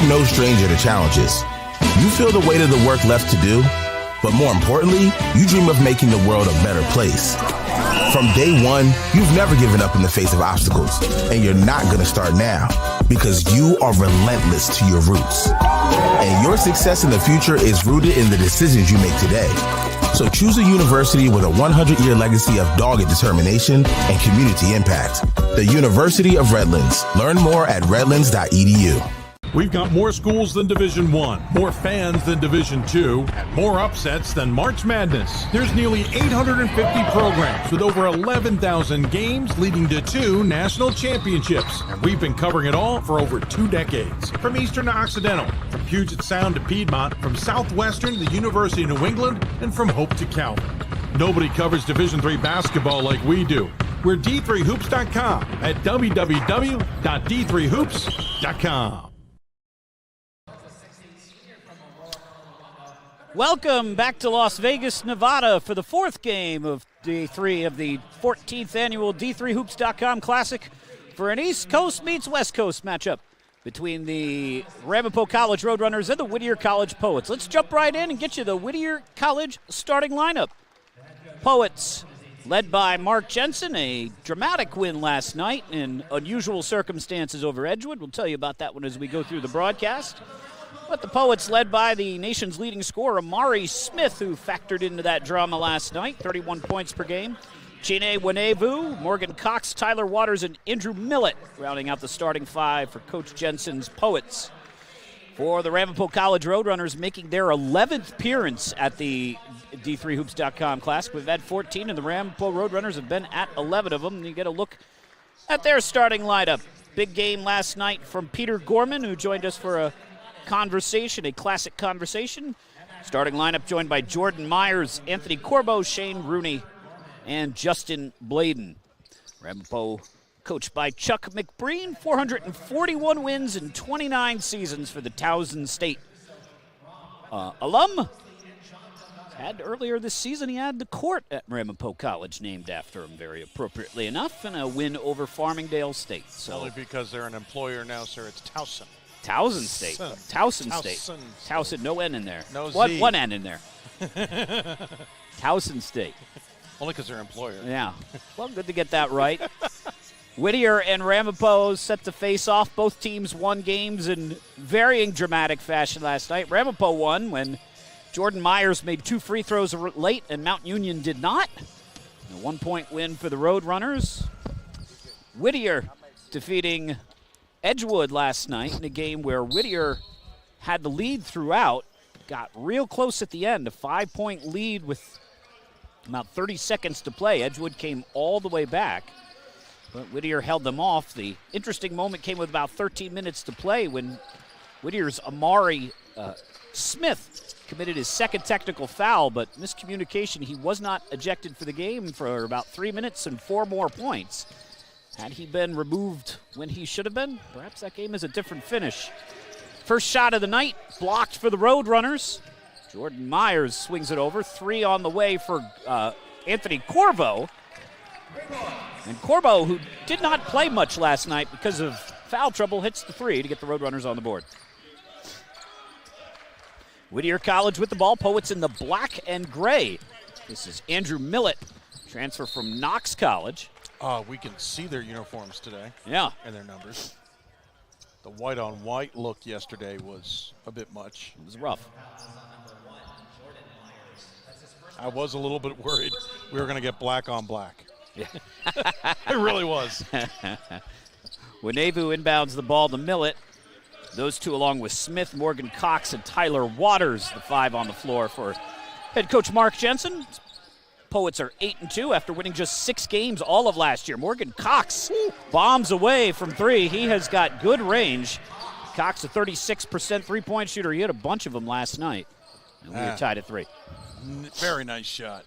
no stranger to challenges. You feel the weight of the work left to do, but more importantly, you dream of making the world a better place. From day one, you've never given up in the face of obstacles, and you're not going to start now because you are relentless to your roots. And your success in the future is rooted in the decisions you make today. So choose a university with a 100-year legacy of dogged determination and community impact. The University of Redlands. Learn more at redlands.edu. We've got more schools than Division I, more fans than Division II, and more upsets than March Madness. There's nearly 850 programs with over 11,000 games leading to 2 national championships. And we've been covering it all for over 2 decades. From Eastern to Occidental, from Puget Sound to Piedmont, from Southwestern to the University of New England, and from Hope to Calvin. Nobody covers Division III basketball like we do. We're D3Hoops.com at www.d3hoops.com. Welcome back to Las Vegas, Nevada for the 4th game of Day 3 of the 14th annual D3Hoops.com Classic for an East Coast meets West Coast matchup between the Ramapo College Roadrunners and the Whittier College Poets. Let's jump right in and get you the Whittier College starting lineup. Poets, led by Mark Jensen, a dramatic win last night in unusual circumstances over Edgewood. We'll tell you about that one as we go through the broadcast. But the Poets led by the nation's leading scorer, Amari Smith, who factored into that drama last night, 31 points per game. Chine Wanevu, Morgan Cox, Tyler Waters, and Andrew Millett rounding out the starting 5 for Coach Jensen's Poets. For the Ramapo College Roadrunners, making their 11th appearance at the D3Hoops.com Classic. We've had 14, and the Ramapo Roadrunners have been at 11 of them. And you get a look at their starting lineup. Big game last night from Peter Gorman, who joined us for a classic conversation. Starting lineup joined by Jordan Myers, Anthony Corbo, Shane Rooney, and Justin Bladen. Ramapo coached by Chuck McBreen, 441 wins in 29 seasons for the Towson State alum. Earlier this season, he had the court at Ramapo College named after him, very appropriately enough, and a win over Farmingdale State. So only because they're an employer now, sir. It's Towson. Towson State. Towson State. Towson, no N in there. No Z. One N in there. Towson State. Only because they're employer. Yeah. Well, good to get that right. Whittier and Ramapo set to face off. Both teams won games in varying dramatic fashion last night. Ramapo won when Jordan Myers made 2 free throws late and Mount Union did not. A 1-point win for the Roadrunners. Whittier defeating Edgewood last night in a game where Whittier had the lead throughout, got real close at the end, a 5-point lead with about 30 seconds to play. Edgewood came all the way back, but Whittier held them off. The interesting moment came with about 13 minutes to play when Whittier's Amari Smith committed his 2nd technical foul, but miscommunication. He was not ejected for the game for about 3 minutes and 4 more points. Had he been removed when he should have been, perhaps that game is a different finish. First shot of the night, blocked for the Roadrunners. Jordan Myers swings it over. 3 on the way for Anthony Corbo. And Corbo, who did not play much last night because of foul trouble, hits the 3 to get the Roadrunners on the board. Whittier College with the ball. Poets in the black and gray. This is Andrew Millett, transfer from Knox College. We can see their uniforms today. Yeah. And their numbers. The white-on-white look yesterday was a bit much. It was rough. I was a little bit worried we were going to get black on black. Yeah. It really was. Wanevu inbounds the ball to Millett. Those two, along with Smith, Morgan Cox, and Tyler Waters, the 5 on the floor for head coach Mark Jensen. Poets are 8-2 after winning just 6 games all of last year. Morgan Cox bombs away from 3. He has got good range. Cox, a 36% three-point shooter. He had a bunch of them last night. And we are tied at 3. Very nice shot.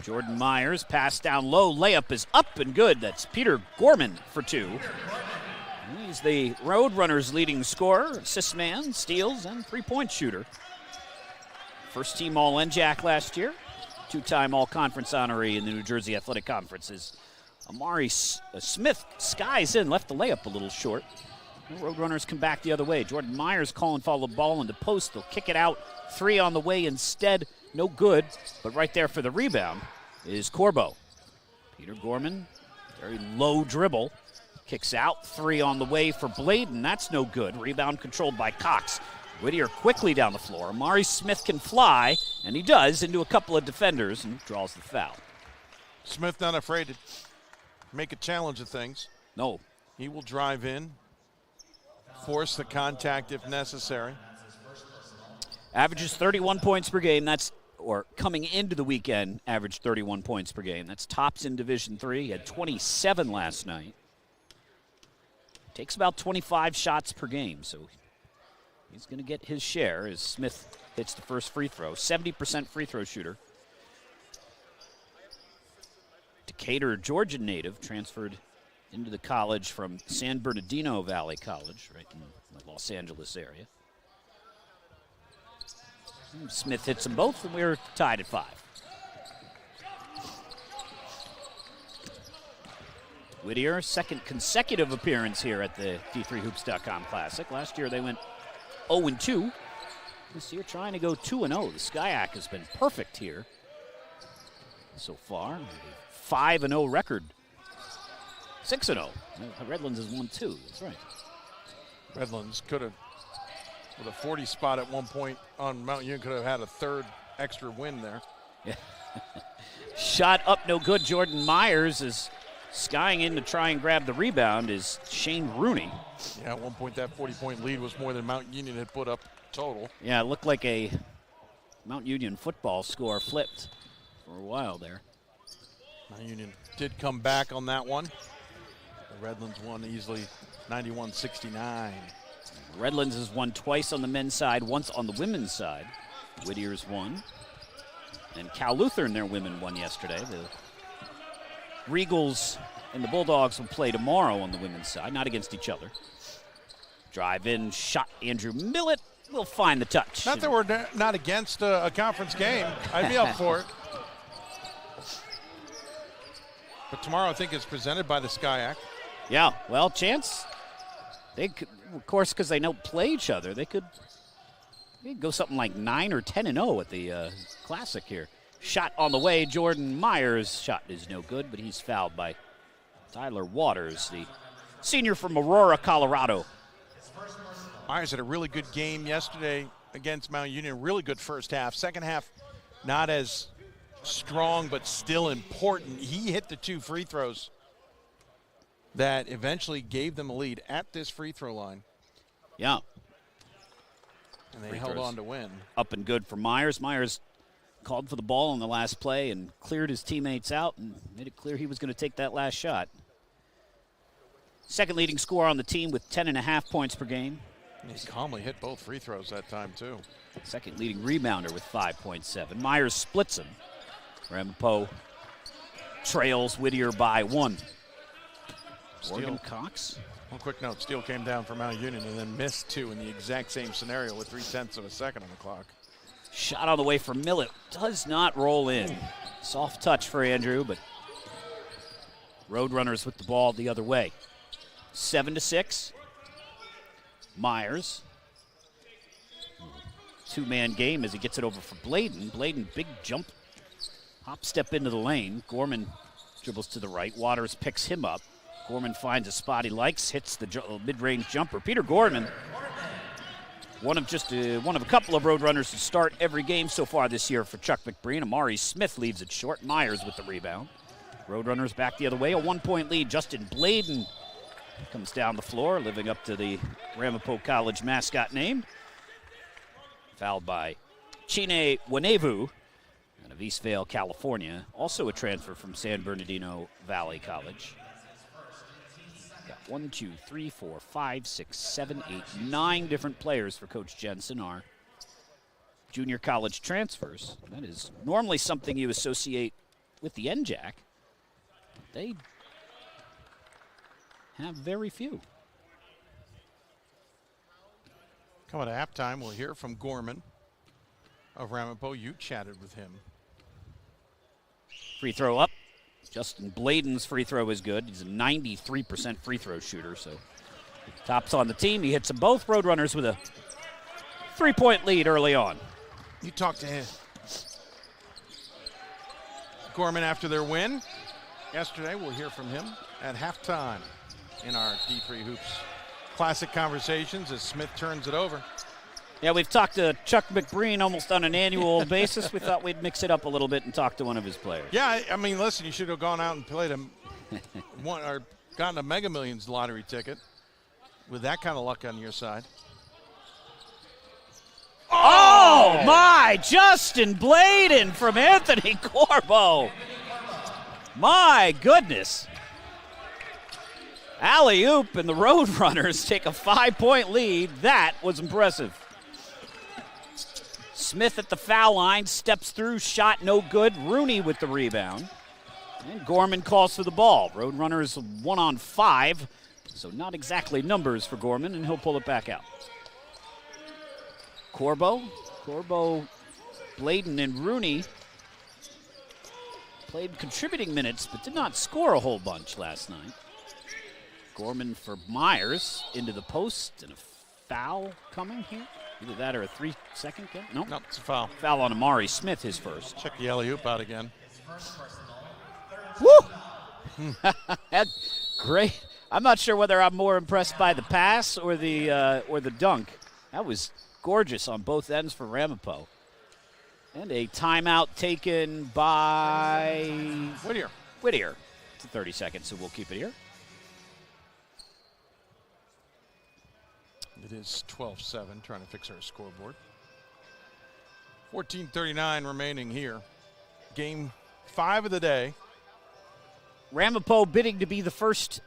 Jordan Myers, pass down low. Layup is up and good. That's Peter Gorman for 2. He's the Roadrunners' leading scorer, assist man, steals, and three-point shooter. First team All-NJAC last year. 2-time All-Conference honoree in the New Jersey Athletic Conferences. Amari Smith skies in, left the layup a little short. The Roadrunners come back the other way. Jordan Myers calling for the ball in the post. They'll kick it out. 3 on the way instead. No good, but right there for the rebound is Corbo. Peter Gorman, very low dribble. Kicks out. 3 on the way for Bladen. That's no good. Rebound controlled by Cox. Whittier quickly down the floor. Amari Smith can fly, and he does, into a couple of defenders and draws the foul. Smith not afraid to make a challenge of things. No. He will drive in, force the contact if necessary. Averages 31 points per game. That's, or coming into the weekend, averaged 31 points per game. That's tops in Division III. He had 27 last night. Takes about 25 shots per game, so he's going to get his share as Smith hits the first free throw. 70% free throw shooter. Decatur, Georgian native, transferred into the college from San Bernardino Valley College, right in the Los Angeles area. Smith hits them both, and we're tied at 5. Whittier, second consecutive appearance here at the D3Hoops.com Classic. Last year they went 0-2. This year trying to go 2-0. The Skyac has been perfect here so far. 5-0 record. 6-0. Redlands has won 2. That's right. Redlands could have, with a 40 spot at one point on Mount Union, could have had a third extra win there. Yeah. Shot up, no good. Jordan Myers is skying in to try and grab the rebound is Shane Rooney. Yeah, at one point that 40-point lead was more than Mount Union had put up total. Yeah, it looked like a Mount Union football score flipped for a while there. Mount Union did come back on that one. The Redlands won easily 91-69. Redlands has won twice on the men's side, once on the women's side. Whittier's won. And Cal Lutheran, their women, won yesterday. The Regals and the Bulldogs will play tomorrow on the women's side, not against each other. Drive in, shot. Andrew Millett will find the touch. Not that we're not against a conference game. I'd be up for it. But tomorrow I think it's presented by the Skyac. Yeah, well, chance. They could, of course, because they don't play each other, they could go something like 9 or 10-0 at the Classic here. Shot on the way. Jordan Myers' shot is no good, but he's fouled by Tyler Waters, the senior from Aurora, Colorado. Myers had a really good game yesterday against Mount Union. Really good first half. Second half, not as strong, but still important. He hit the 2 free throws that eventually gave them a lead at this free throw line. Yeah. And they held on to win. Up and good for Myers. Myers called for the ball on the last play and cleared his teammates out and made it clear he was going to take that last shot. Second leading scorer on the team with 10.5 points per game. And he calmly hit both free throws that time, too. Second leading rebounder with 5.7. Myers splits him. Ramapo trails Whittier by 1. Morgan Cox. One quick note, Steele came down for Mount Union and then missed 2 in the exact same scenario with 0.3 of a second on the clock. Shot on the way for Millett. Does not roll in. Soft touch for Andrew, but Roadrunners with the ball the other way. 7-6. Myers. 2-man game as he gets it over for Bladen. Bladen, big jump. Hop step into the lane. Gorman dribbles to the right. Waters picks him up. Gorman finds a spot he likes, hits the mid-range jumper. Peter Gorman, one of a couple of Roadrunners to start every game so far this year for Chuck McBreen. Amari Smith leaves it short. Myers with the rebound. Roadrunners back the other way. A 1-point lead. Justin Bladen comes down the floor, living up to the Ramapo College mascot name. Fouled by Chine Wanevu out of Eastvale, California. Also a transfer from San Bernardino Valley College. 1, 2, 3, 4, 5, 6, 7, 8, 9 different players for Coach Jensen are junior college transfers. That is normally something you associate with the NJAC. They have very few. Coming to halftime, we'll hear from Gorman of Ramapo. You chatted with him. Free throw up. Justin Bladen's free throw is good. He's a 93% free throw shooter, so Tops on the team. He hits them both. Roadrunners with a 3-point lead early on. You talked to him. Gorman after their win yesterday. We'll hear from him at halftime in our D3 Hoops Classic Conversations as Smith turns it over. Yeah, we've talked to Chuck McBreen almost on an annual basis. We thought we'd mix it up a little bit and talk to one of his players. Yeah, I mean, listen, you should have gone out and played or gotten a Mega Millions lottery ticket with that kind of luck on your side. Oh, my! Justin Bladen from Anthony Corbo. My goodness. Alley-oop, and the Roadrunners take a 5-point lead. That was impressive. Smith at the foul line, steps through, shot no good. Rooney with the rebound. And Gorman calls for the ball. Roadrunners 1-on-5, so not exactly numbers for Gorman, and he'll pull it back out. Corbo, Bladen, and Rooney played contributing minutes, but did not score a whole bunch last night. Gorman for Myers into the post, and a foul coming here. Either that or a 3-second count. No, it's a foul. Foul on Amari Smith, his first. Check the alley-oop out again. Woo! Great. I'm not sure whether I'm more impressed by the pass or the dunk. That was gorgeous on both ends for Ramapo. And a timeout taken by Whittier. It's 30 seconds, so we'll keep it here. It is 12-7, trying to fix our scoreboard. 14:39 remaining here. Game 5 of the day. Ramapo bidding to be the first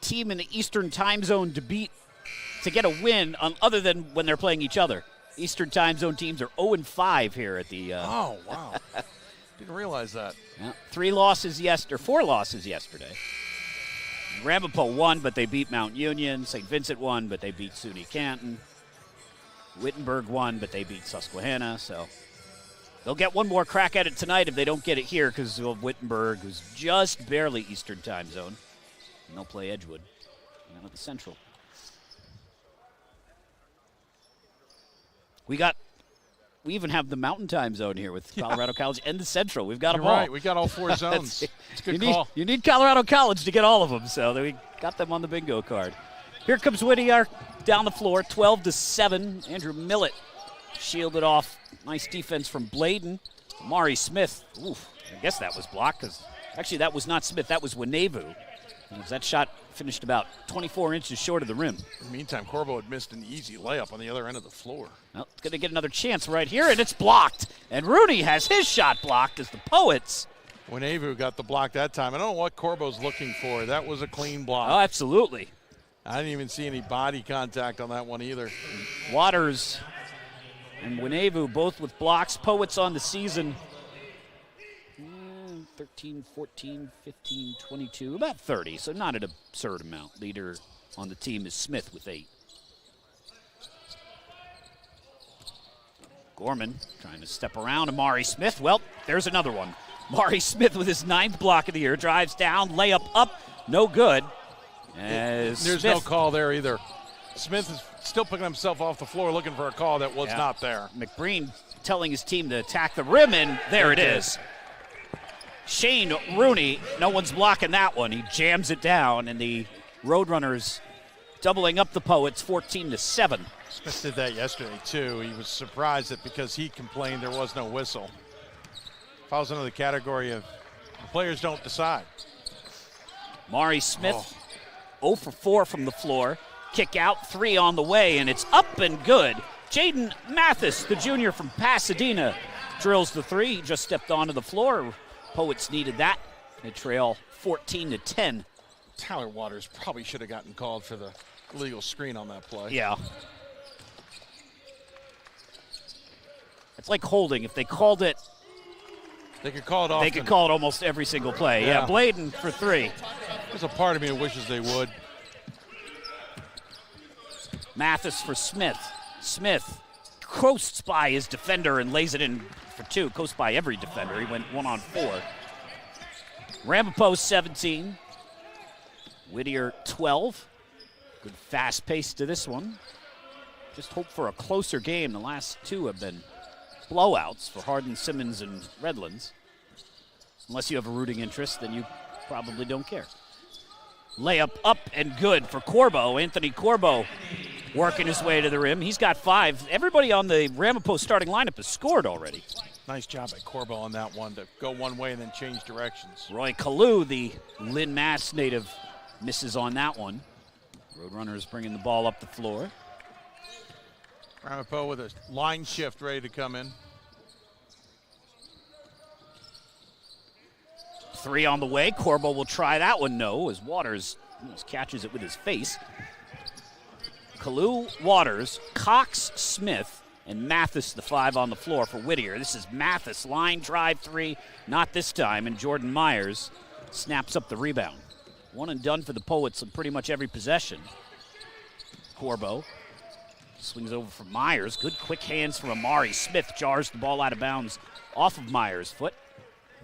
team in the Eastern time zone to get a win other than when they're playing each other. Eastern time zone teams are 0-5 here at the. Oh, wow. Didn't realize that. Yeah, 4 losses yesterday. Ramapo won, but they beat Mount Union. St. Vincent won, but they beat SUNY Canton. Wittenberg won, but they beat Susquehanna. So they'll get one more crack at it tonight if they don't get it here, because Wittenberg was just barely Eastern time zone. And they'll play Edgewood now at the Central. We even have the Mountain time zone here with Colorado College and the Central. We've got them all. Right, we got all 4 zones. It's a good call. You need Colorado College to get all of them, so we got them on the bingo card. Here comes Whittier down the floor, 12-7. Andrew Millett shielded off. Nice defense from Bladen. Amari Smith, oof, I guess that was blocked, because actually that was not Smith, that was Winevu. That shot finished about 24 inches short of the rim. In the meantime, Corbo had missed an easy layup on the other end of the floor. Well, going to get another chance right here, and it's blocked. And Rooney has his shot blocked as the Poets. Winevu got the block that time. I don't know what Corbo's looking for. That was a clean block. Oh, absolutely. I didn't even see any body contact on that one either. Waters and Winevu both with blocks. Poets on the season. 13, 14, 15, 22, about 30, so not an absurd amount. Leader on the team is Smith with 8. Gorman trying to step around Amari Smith. Well, there's another one. Amari Smith with his 9th block of the year. Drives down, layup up, no good. There's no call there either. Smith is still picking himself off the floor looking for a call that was not there. McBreen telling his team to attack the rim, and there it is. Shane Rooney, no one's blocking that one. He jams it down, and the Roadrunners doubling up the Poets 14-7. Smith did that yesterday, too. He was surprised that because he complained there was no whistle. Falls into the category of the players don't decide. Mari Smith, 0 for 4 from the floor. Kick out, 3 on the way, and it's up and good. Jaden Mathis, the junior from Pasadena, drills the 3. He just stepped onto the floor. Poets needed that. They trail 14-10. Tyler Waters probably should have gotten called for the illegal screen on that play. Yeah. It's like holding. If they called it, they could call it often. They could call it almost every single play. Yeah, Bladen for 3. There's a part of me that wishes they would. Mathis for Smith. Smith coasts by his defender and lays it in for 2. Coasts by every defender. He went 1-on-4. Ramapo 17. Whittier 12. Good fast pace to this one. Just hope for a closer game. The last two have been blowouts for Hardin, Simmons, and Redlands. Unless you have a rooting interest, then you probably don't care. Layup up and good for Corbo. Anthony Corbo working his way to the rim. He's got 5. Everybody on the Ramapo starting lineup has scored already. Nice job by Corbo on that one to go one way and then change directions. Roy Kalu, the Lynn Mass native, misses on that one. Roadrunners bringing the ball up the floor. Ramapo with a line shift ready to come in. 3 on the way. Corbo will try that one. No, as Waters almost catches it with his face. Kalu, Waters, Cox, Smith, and Mathis, the 5 on the floor for Whittier. This is Mathis, line drive 3, not this time, and Jordan Myers snaps up the rebound. 1 and done for the Poets on pretty much every possession. Corbo swings over for Myers. Good quick hands from Amari. Smith jars the ball out of bounds off of Myers' foot.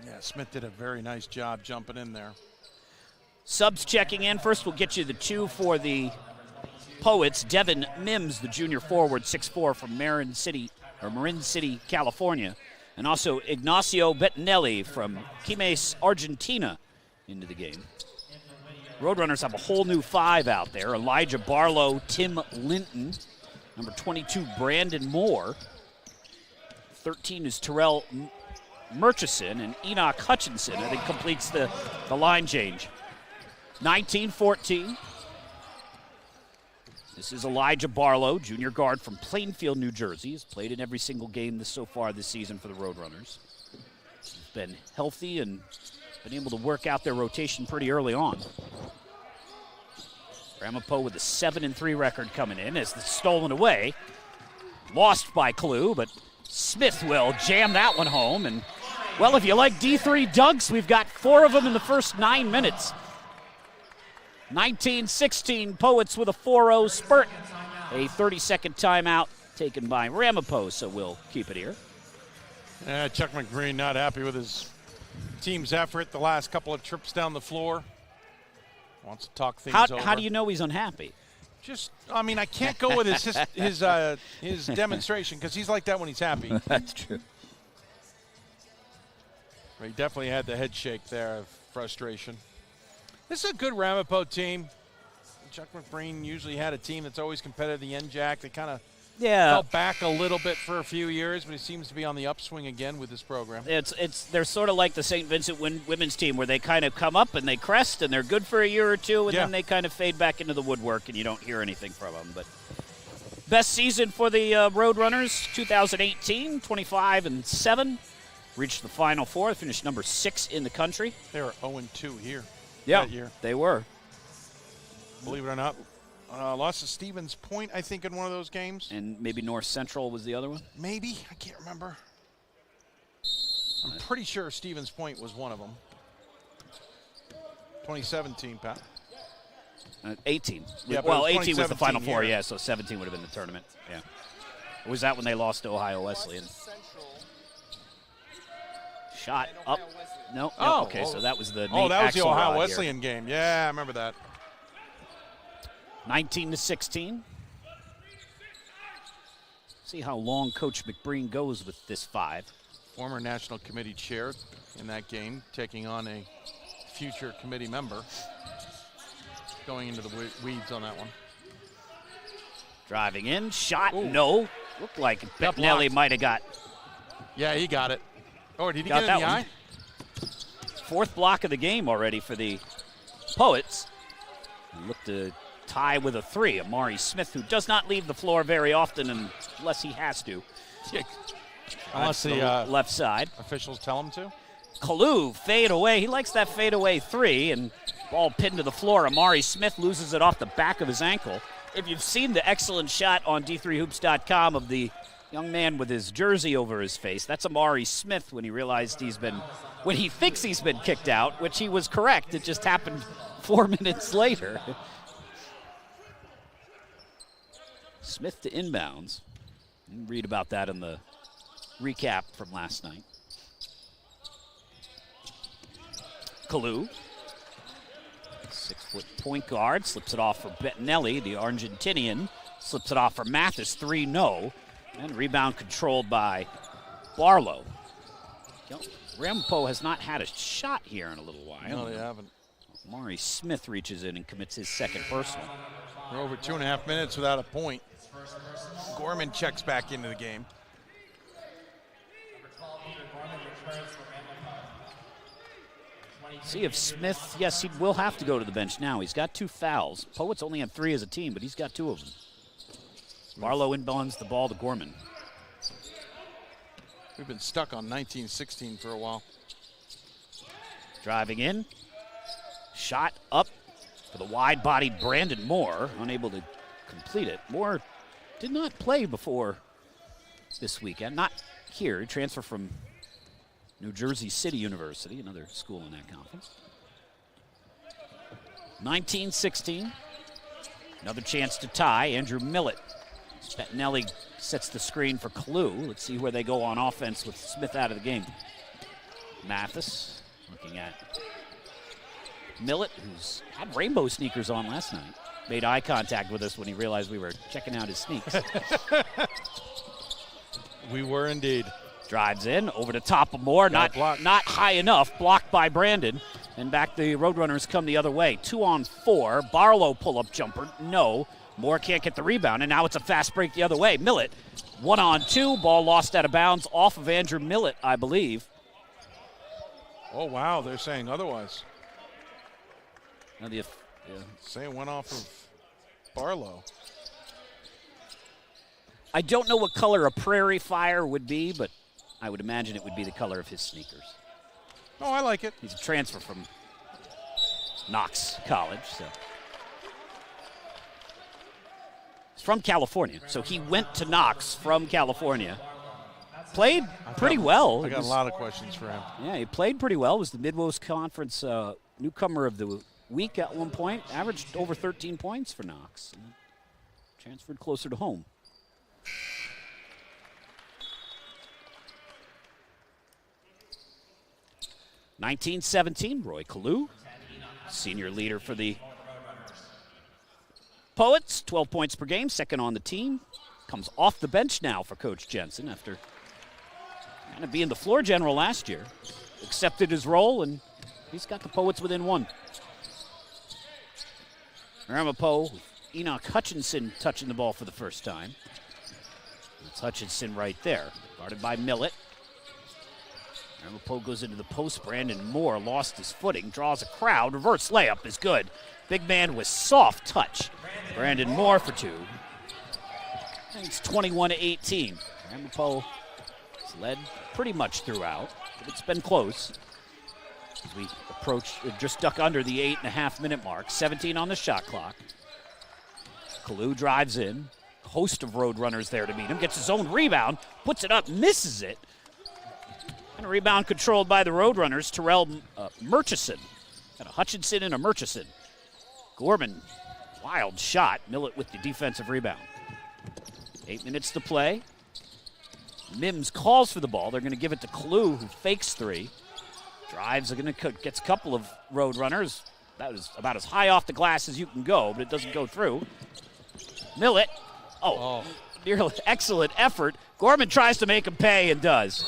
Yeah, Smith did a very nice job jumping in there. Subs checking in. First, we'll get you the 2 for the Poets. Devin Mims, the junior forward, 6'4", from Marin City, California. And also Ignacio Bettinelli from Quimés, Argentina, into the game. Roadrunners have a whole new 5 out there. Elijah Barlow, Tim Linton, number 22, Brandon Moore. 13 is Terrell Murchison, and Enoch Hutchinson, I think, completes the line change. 19-14. This is Elijah Barlow, junior guard from Plainfield, New Jersey. He's played in every single game so far this season for the Roadrunners. He's been healthy and been able to work out their rotation pretty early on. Ramapo with a 7-3 record coming in as it's stolen away. Lost by Kalu, but Smith will jam that one home. And, well, if you like D3 dunks, we've got 4 of them in the first 9 minutes. 19-16, Poets with a 4-0 spurt. A 30-second timeout taken by Ramapo, so we'll keep it here. Chuck McBreen not happy with his team's effort the last couple of trips down the floor. Wants to talk things over. How do you know he's unhappy? Just, I mean, I can't go with his demonstration because he's like that when he's happy. That's true. He definitely had the head shake there of frustration. This is a good Ramapo team. Chuck McBreen usually had a team that's always competitive, the NJAC. They kind of fell back a little bit for a few years, but he seems to be on the upswing again with this program. They're sort of like the St. Vincent women's team, where they kind of come up and they crest and they're good for a year or two, and then they kind of fade back into the woodwork and you don't hear anything from them. But best season for the Roadrunners, 2018, 25-7. Reached the Final Four, finished number 6 in the country. They were 0-2 here that year. They were. Believe it or not. Lost to Stevens Point, I think, in one of those games. And maybe North Central was the other one? Maybe. I can't remember. I'm pretty sure Stevens Point was one of them. 2017, Pat. 18. Yeah, well, 18 was the Final Four, year. so 17 would have been the tournament. Yeah. Or was that when they lost to Ohio Wesleyan? Shot up. No. Okay, so that was the Nate that was the Ohio Axelrod Wesleyan game. Yeah, I remember that. 19-16. See how long Coach McBreen goes with this 5. Former National Committee chair in that game, taking on a future committee member. Going into the weeds on that one. Driving in, shot, no. Looked like Bettinelli might have got. Yeah, he got it. Oh, did he get it in the eye? 4th block of the game already for the Poets. Look to tie with a 3. Amari Smith, who does not leave the floor very often unless he has to. Unless the left side. Officials tell him to. Kalu, fade away. He likes that fade away 3, and ball pinned to the floor. Amari Smith loses it off the back of his ankle. If you've seen the excellent shot on d3hoops.com of the young man with his jersey over his face, that's Amari Smith when he realized when he thinks he's been kicked out, which he was correct. It just happened 4 minutes later. Smith to inbounds. You can read about that in the recap from last night. 6-foot point guard, slips it off for Bettinelli, the Argentinian. Slips it off for Mathis, 3 no. And rebound controlled by Barlow. Ramapo has not had a shot here in a little while. No, they haven't. Maury Smith reaches in and commits his second personal. We're over 2.5 minutes without a point. Gorman checks back into the game. See if Smith, yes, he will have to go to the bench now. He's got 2 fouls. Poets only have 3 as a team, but he's got 2 of them. Barlow inbounds the ball to Gorman. We've been stuck on 19-16 for a while. Driving in. Shot up for the wide-bodied Brandon Moore, unable to complete it. Moore did not play before this weekend. Not here. He transferred from New Jersey City University, another school in that conference. 19-16. Another chance to tie. Andrew Millett. Bettinelli sets the screen for Kalu. Let's see where they go on offense with Smith out of the game. Mathis looking at Millett, who's had rainbow sneakers on last night. Made eye contact with us when he realized we were checking out his sneaks. We were indeed. Drives in, over the top of Moore, not high enough, blocked by Brandon. And back the Roadrunners come the other way. 2-on-4, Barlow pull-up jumper, no. Moore can't get the rebound, and now it's a fast break the other way. Millett, 1-on-2, ball lost out of bounds off of Andrew Millett, I believe. Oh, wow, they're saying otherwise. Now the, Saying went off of Barlow. I don't know what color a Prairie Fire would be, but I would imagine it would be the color of his sneakers. Oh, I like it. He's a transfer from Knox College, so. He's from California, so he went to Knox from California. Played pretty well. I got a lot of questions for him. Yeah, he played pretty well. Was the Midwest Conference newcomer of the week at one point. Averaged over 13 points for Knox. Transferred closer to home. (1917) Roy Kalu, senior leader for the Poets. 12 points per game, second on the team. Comes off the bench now for Coach Jensen after kind of being the floor general last year. Accepted his role, and he's got the Poets within 1. Ramapo, Enoch Hutchinson touching the ball for the first time. That's Hutchinson right there, guarded by Millett. Ramapo goes into the post. Brandon Moore lost his footing, draws a crowd. Reverse layup is good. Big man with soft touch. Brandon Moore for 2. It's 21-18. Ramapo has led pretty much throughout, but it's been close. As we approach, just duck under the 8.5-minute mark. 17 on the shot clock. Kalu drives in. Host of Roadrunners there to meet him. Gets his own rebound. Puts it up, misses it. And a rebound controlled by the Roadrunners. Terrell Murchison. Got a Hutchinson and a Murchison. Gorman, wild shot. Millett with the defensive rebound. 8 minutes to play. Mims calls for the ball. They're going to give it to Kalu, who fakes 3. Drives, gets a couple of Roadrunners. That was about as high off the glass as you can go, but it doesn't go through. Millett, nearly excellent effort. Gorman tries to make him pay and does.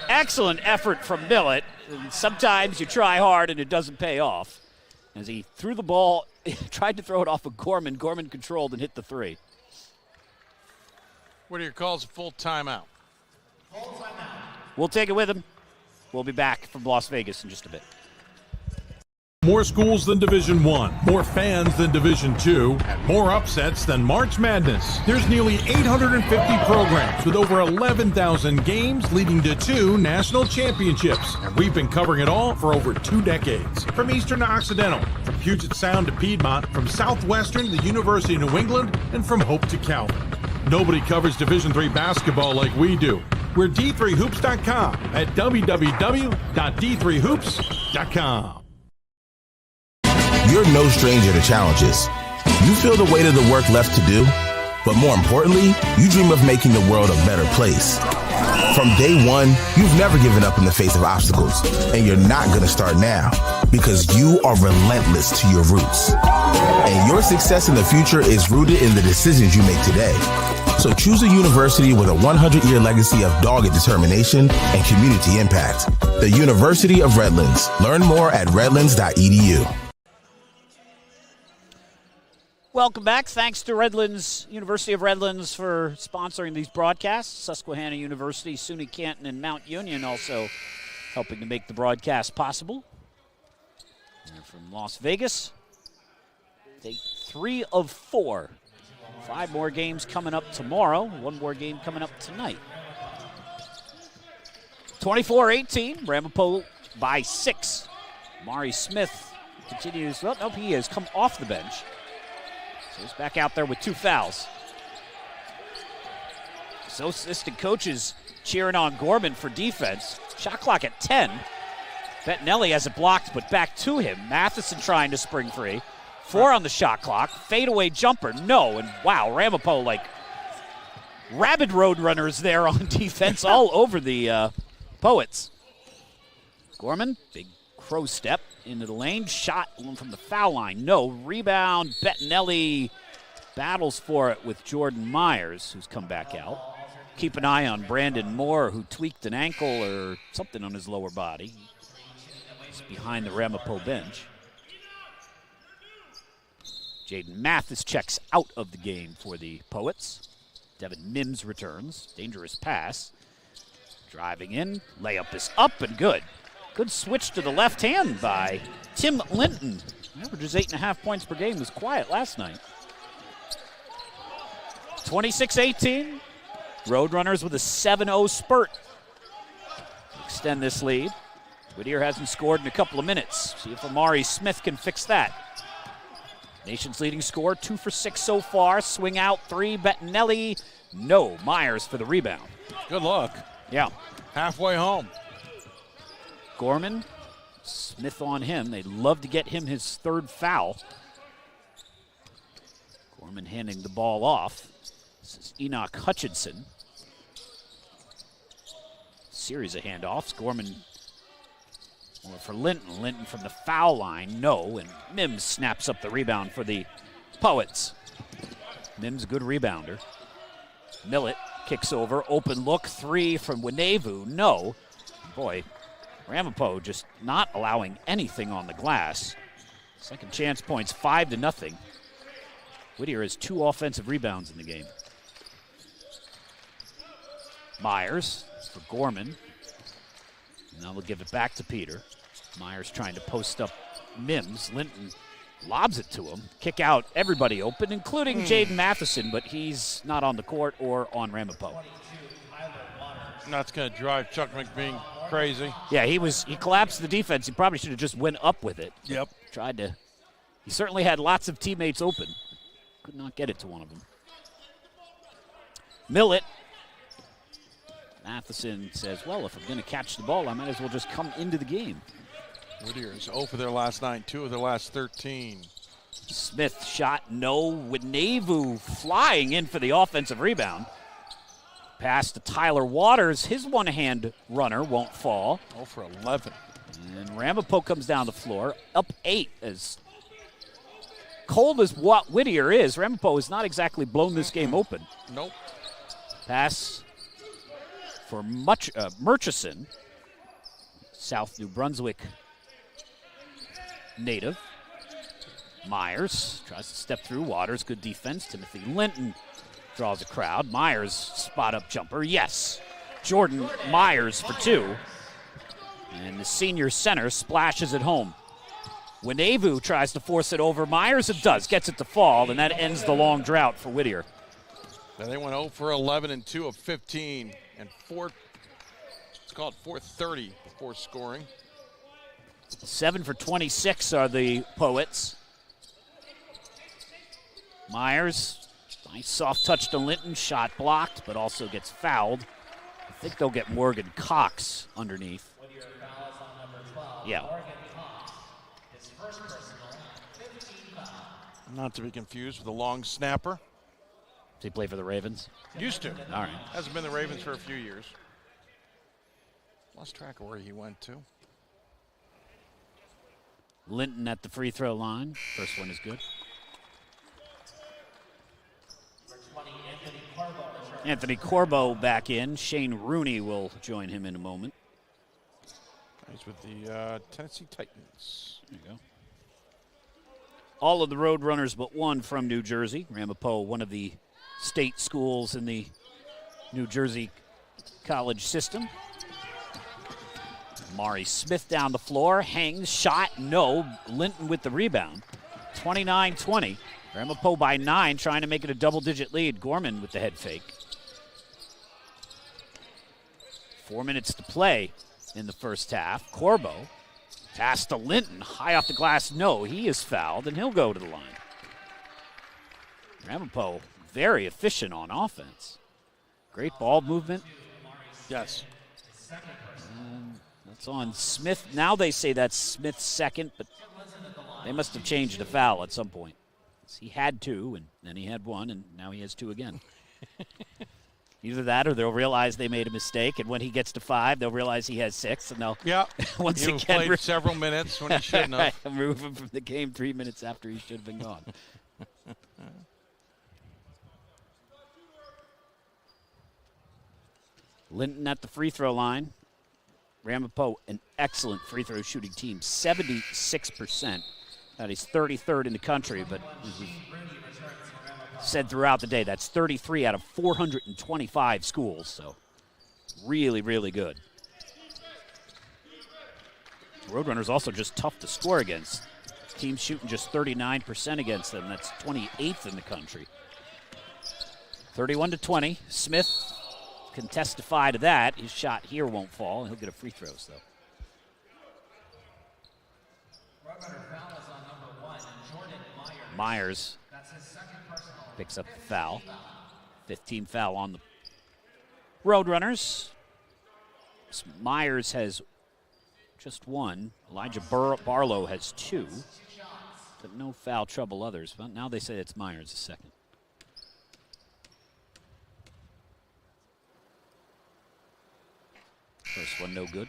Excellent effort from Millett. And sometimes you try hard and it doesn't pay off. As he threw the ball, tried to throw it off of Gorman. Gorman controlled and hit the 3. Whittier calls a full timeout. We'll take it with him. We'll be back from Las Vegas in just a bit. More schools than Division I, more fans than Division II, and more upsets than March Madness. There's nearly 850 programs with over 11,000 games leading to 2 national championships. And we've been covering it all for over 2 decades. From Eastern to Occidental, from Puget Sound to Piedmont, from Southwestern to the University of New England, and from Hope to Calvin. Nobody covers Division III basketball like we do. We're D3Hoops.com at www.d3hoops.com. You're no stranger to challenges. You feel the weight of the work left to do, but more importantly, you dream of making the world a better place. From day one, you've never given up in the face of obstacles, and you're not going to start now. because you are relentless to your roots. And your success in the future is rooted in the decisions you make today. So choose a university with a 100-year legacy of dogged determination and community impact. The University of Redlands. Learn more at redlands.edu. Welcome back. Thanks to Redlands, University of Redlands, for sponsoring these broadcasts. Susquehanna University, SUNY Canton, and Mount Union also helping to make the broadcast possible. And from Las Vegas, they 3 of 4. 5 more games coming up tomorrow. 1 more game coming up tonight. 24-18, Ramapo by 6. Mari Smith continues. Well, nope, he has come off the bench. So he's back out there with 2 fouls. So assistant coaches cheering on Gorman for defense. Shot clock at 10. Bettinelli has it blocked, but back to him. Matheson trying to spring free. 4 on the shot clock. Fadeaway jumper, no. And wow, Ramapo like rabid road runners there on defense all over the Poets. Gorman, big crow step into the lane. Shot from the foul line, no. Rebound, Bettinelli battles for it with Jordan Myers, who's come back out. Keep an eye on Brandon Moore, who tweaked an ankle or something on his lower body. He's behind the Ramapo bench. Jaden Mathis checks out of the game for the Poets. Devin Mims returns. Dangerous pass. Driving in. Layup is up and good. Good switch to the left hand by Tim Linton. Averages 8.5 points per game. Was quiet last night. 26-18. Roadrunners with a 7-0 spurt. Extend this lead. Whittier hasn't scored in a couple of minutes. See if Amari Smith can fix that. Nation's leading scorer, 2 for 6 so far. Swing out 3, Bettinelli. No, Myers for the rebound. Good luck. Yeah. Halfway home. Gorman, Smith on him. They'd love to get him his 3rd foul. Gorman handing the ball off. This is Enoch Hutchinson. Series of handoffs. Gorman for Linton. Linton from the foul line, no. And Mims snaps up the rebound for the Poets. Mims, good rebounder. Millett kicks over. Open look, 3 from Winevu, no. Boy, Ramapo just not allowing anything on the glass. Second chance points, 5-0. Whittier has 2 offensive rebounds in the game. Myers for Gorman. Now they'll give it back to Peter. Myers trying to post up Mims. Linton lobs it to him. Kick out, everybody open, including Jaden Matheson, but he's not on the court or on Ramapo. That's going to drive Chuck McBean crazy. Yeah, he collapsed the defense. He probably should have just went up with it. Yep. He certainly had lots of teammates open. Could not get it to one of them. Millett. Matheson says, well, if I'm going to catch the ball, I might as well just come into the game. Whittier is 0 for their last 9, 2 of their last 13. Smith shot, no. Winevu flying in for the offensive rebound. Pass to Tyler Waters. His one-hand runner won't fall. 0 for 11. And Ramapo comes down the floor, up 8. As cold as what Whittier is, Ramapo has not exactly blown this game open. Nope. Pass for Murchison, South New Brunswick native. Myers tries to step through. Waters, good defense. Timothy Linton draws a crowd. Myers, spot-up jumper. Yes. Jordan Myers for 2. And the senior center splashes it home. Winevu tries to force it over Myers. It does. Gets it to fall, and that ends the long drought for Whittier. Now they went 0 for 11 and 2 of 15. And 4:30 before scoring. 7 for 26 are the Poets. Myers, nice soft touch to Linton, shot blocked, but also gets fouled. I think they'll get Morgan Cox underneath. Yeah. Not to be confused with the long snapper. Does he play for the Ravens? Used to. All right. Hasn't been the Ravens for a few years. Lost track of where he went to. Linton at the free throw line. First one is good. Anthony Corbo back in. Shane Rooney will join him in a moment. He's with the Tennessee Titans. There you go. All of the Roadrunners but one from New Jersey. Ramapo, one of the state schools in the New Jersey college system. Mari Smith down the floor, hangs, shot, no. Linton with the rebound. 29-20. Ramapo by 9, trying to make it a double-digit lead. Gorman with the head fake. 4 minutes to play in the first half. Corbo, pass to Linton, high off the glass, no. He is fouled, and he'll go to the line. Ramapo, very efficient on offense. Great ball movement. Yes. That's on Smith. Now they say that's Smith's second, but they must have changed the foul at some point. He had 2, and then he had 1, and now he has 2 again. Either that or they'll realize they made a mistake, and when he gets to 5, they'll realize he has 6, and they'll once he again played several minutes when he shouldn't have. Remove him from the game 3 minutes after he should have been gone. Linton at the free throw line. Ramapo, an excellent free throw shooting team, 76%. That is 33rd in the country, but as we said throughout the day, that's 33 out of 425 schools, so really, really good. Roadrunners also just tough to score against. Teams shooting just 39% against them. That's 28th in the country. 31-20. Smith can testify to that. His shot here won't fall. He'll get a free throws, though. Myers picks up the foul. 15th foul on the Roadrunners. Myers has just 1. Elijah Barlow has 2. But no foul trouble others. But now they say it's Myers' second. First one no good.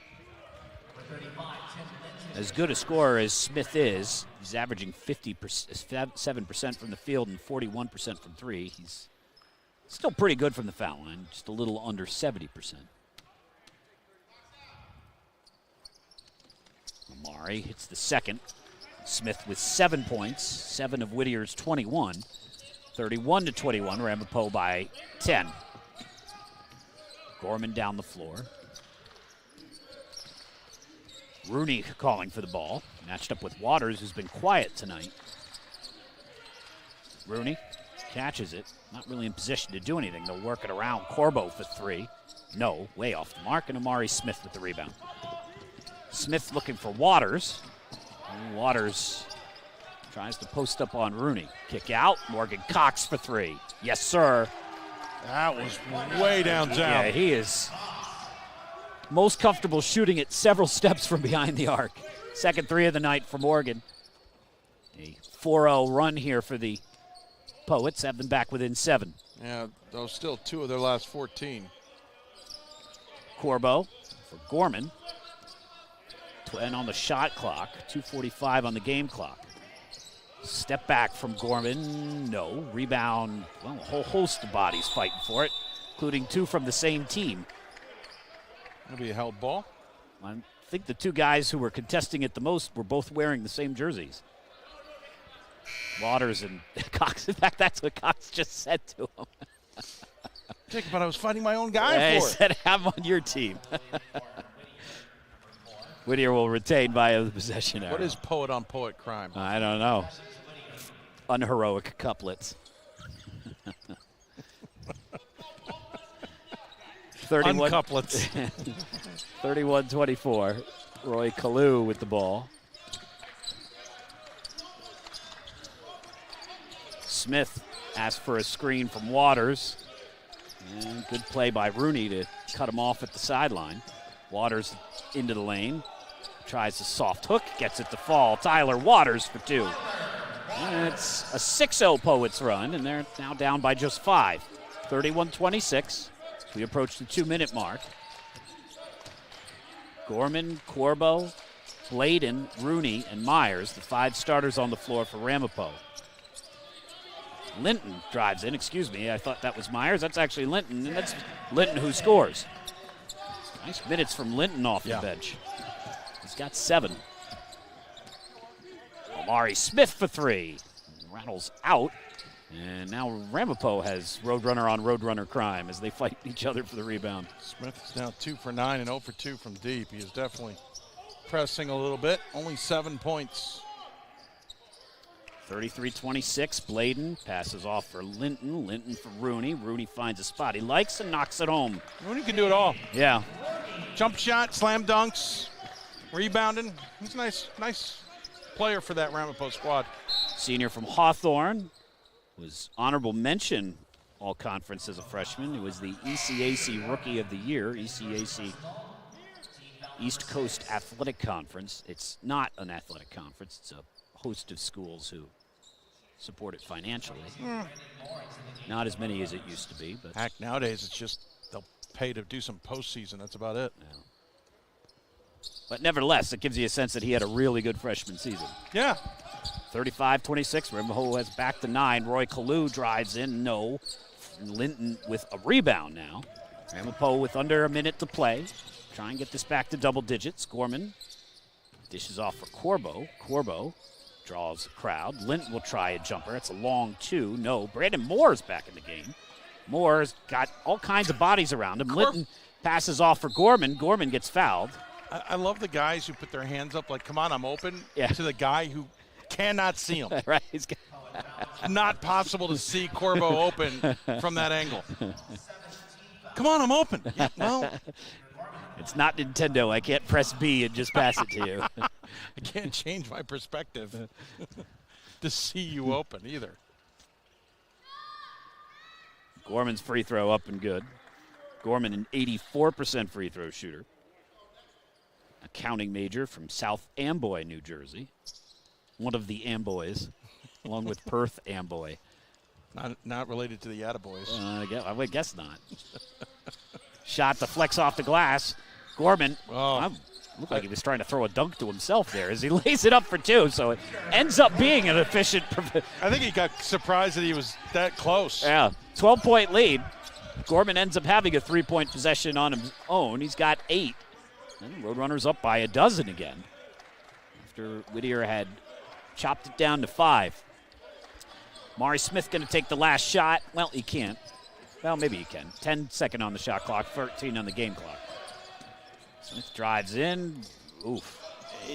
As good a scorer as Smith is, he's averaging 57% from the field and 41% from 3. He's still pretty good from the foul line, just a little under 70%. Amari hits the second. Smith with 7 points, 7 of Whittier's 21. 31-21, Ramapo by 10. Gorman down the floor. Rooney calling for the ball. Matched up with Waters, who's been quiet tonight. Rooney catches it. Not really in position to do anything. They'll work it around. Corbo for 3. No, way off the mark. And Amari Smith with the rebound. Smith looking for Waters. And Waters tries to post up on Rooney. Kick out. Morgan Cox for 3. Yes, sir. That was way downtown. Yeah, he is most comfortable shooting it several steps from behind the arc. Second 3 of the night for Morgan. A 4-0 run here for the Poets. Have them back within 7. Yeah, those still 2 of their last 14. Corbo for Gorman. And on the shot clock, 2:45 on the game clock. Step back from Gorman, no. Rebound, well, a whole host of bodies fighting for it, including 2 from the same team. That'll be a held ball. I think the 2 guys who were contesting it the most were both wearing the same jerseys. Waters and Cox. In fact, that's what Cox just said to him. Jacob, but I was fighting my own guy He for it. said, have on your team. Whittier will retain via the possession arrow. What is poet on poet crime? I don't know. Unheroic couplets. 31-couplets. 31-24. Roy Kalu with the ball. Smith asked for a screen from Waters. And good play by Rooney to cut him off at the sideline. Waters into the lane. Tries a soft hook, gets it to fall. Tyler Waters for 2. And it's a 6-0 Poets run, and they're now down by just 5. 31-26 as we approach the 2-minute mark. Gorman, Corbo, Bladen, Rooney, and Myers, the 5 starters on the floor for Ramapo. Linton drives in. Excuse me, I thought that was Myers. That's actually Linton, and that's Linton who scores. Nice minutes from Linton off the bench. He's got 7. Omari Smith for 3. Rattles out. And now Ramapo has Roadrunner on Roadrunner crime as they fight each other for the rebound. Smith is now 2 for 9 and 0 for 2 from deep. He is definitely pressing a little bit. Only 7 points. 33-26, Bladen passes off for Linton. Linton for Rooney. Rooney finds a spot he likes and knocks it home. Rooney can do it all. Yeah. Jump shot, slam dunks, rebounding. He's a nice player for that Ramapo squad. Senior from Hawthorne. Was honorable mention all-conference as a freshman. He was the ECAC Rookie of the Year, ECAC East Coast Athletic Conference. It's not an athletic conference. It's a host of schools who support it financially. Not as many as it used to be. But heck, nowadays it's just they'll pay to do some postseason. That's about it. Yeah. But nevertheless, it gives you a sense that he had a really good freshman season. Yeah. 35-26, Ramapo has back to 9. Roy Kalu drives in, no. Linton with a rebound now. Ramapo with under a minute to play. Try and get this back to double digits. Gorman dishes off for Corbo. Corbo draws the crowd. Linton will try a jumper. It's a long 2, no. Brandon Moore's back in the game. Moore's got all kinds of bodies around him. Linton passes off for Gorman. Gorman gets fouled. I love the guys who put their hands up like, come on, I'm open, yeah. to the guy who cannot see him. Right. Not possible to see Corbo open from that angle. Come on, I'm open. Yeah, well, it's not Nintendo. I can't press B and just pass it to you. I can't change my perspective to see you open either. Gorman's free throw up and good. Gorman, an 84% free throw shooter. Accounting major from South Amboy, New Jersey. One of the Amboys, along with Perth Amboy. Not related to the Attaboys. I would guess not. Shot to flex off the glass. Gorman looked like he was trying to throw a dunk to himself there as he lays it up for 2. So it ends up being an efficient. I think he got surprised that he was that close. Yeah, 12-point lead. Gorman ends up having a 3-point possession on his own. He's got 8. And Roadrunners up by 12 again. After Whittier had chopped it down to 5. Mari Smith going to take the last shot. Well, he can't. Well, maybe he can. 10-second on the shot clock, 13 on the game clock. Smith drives in. Oof.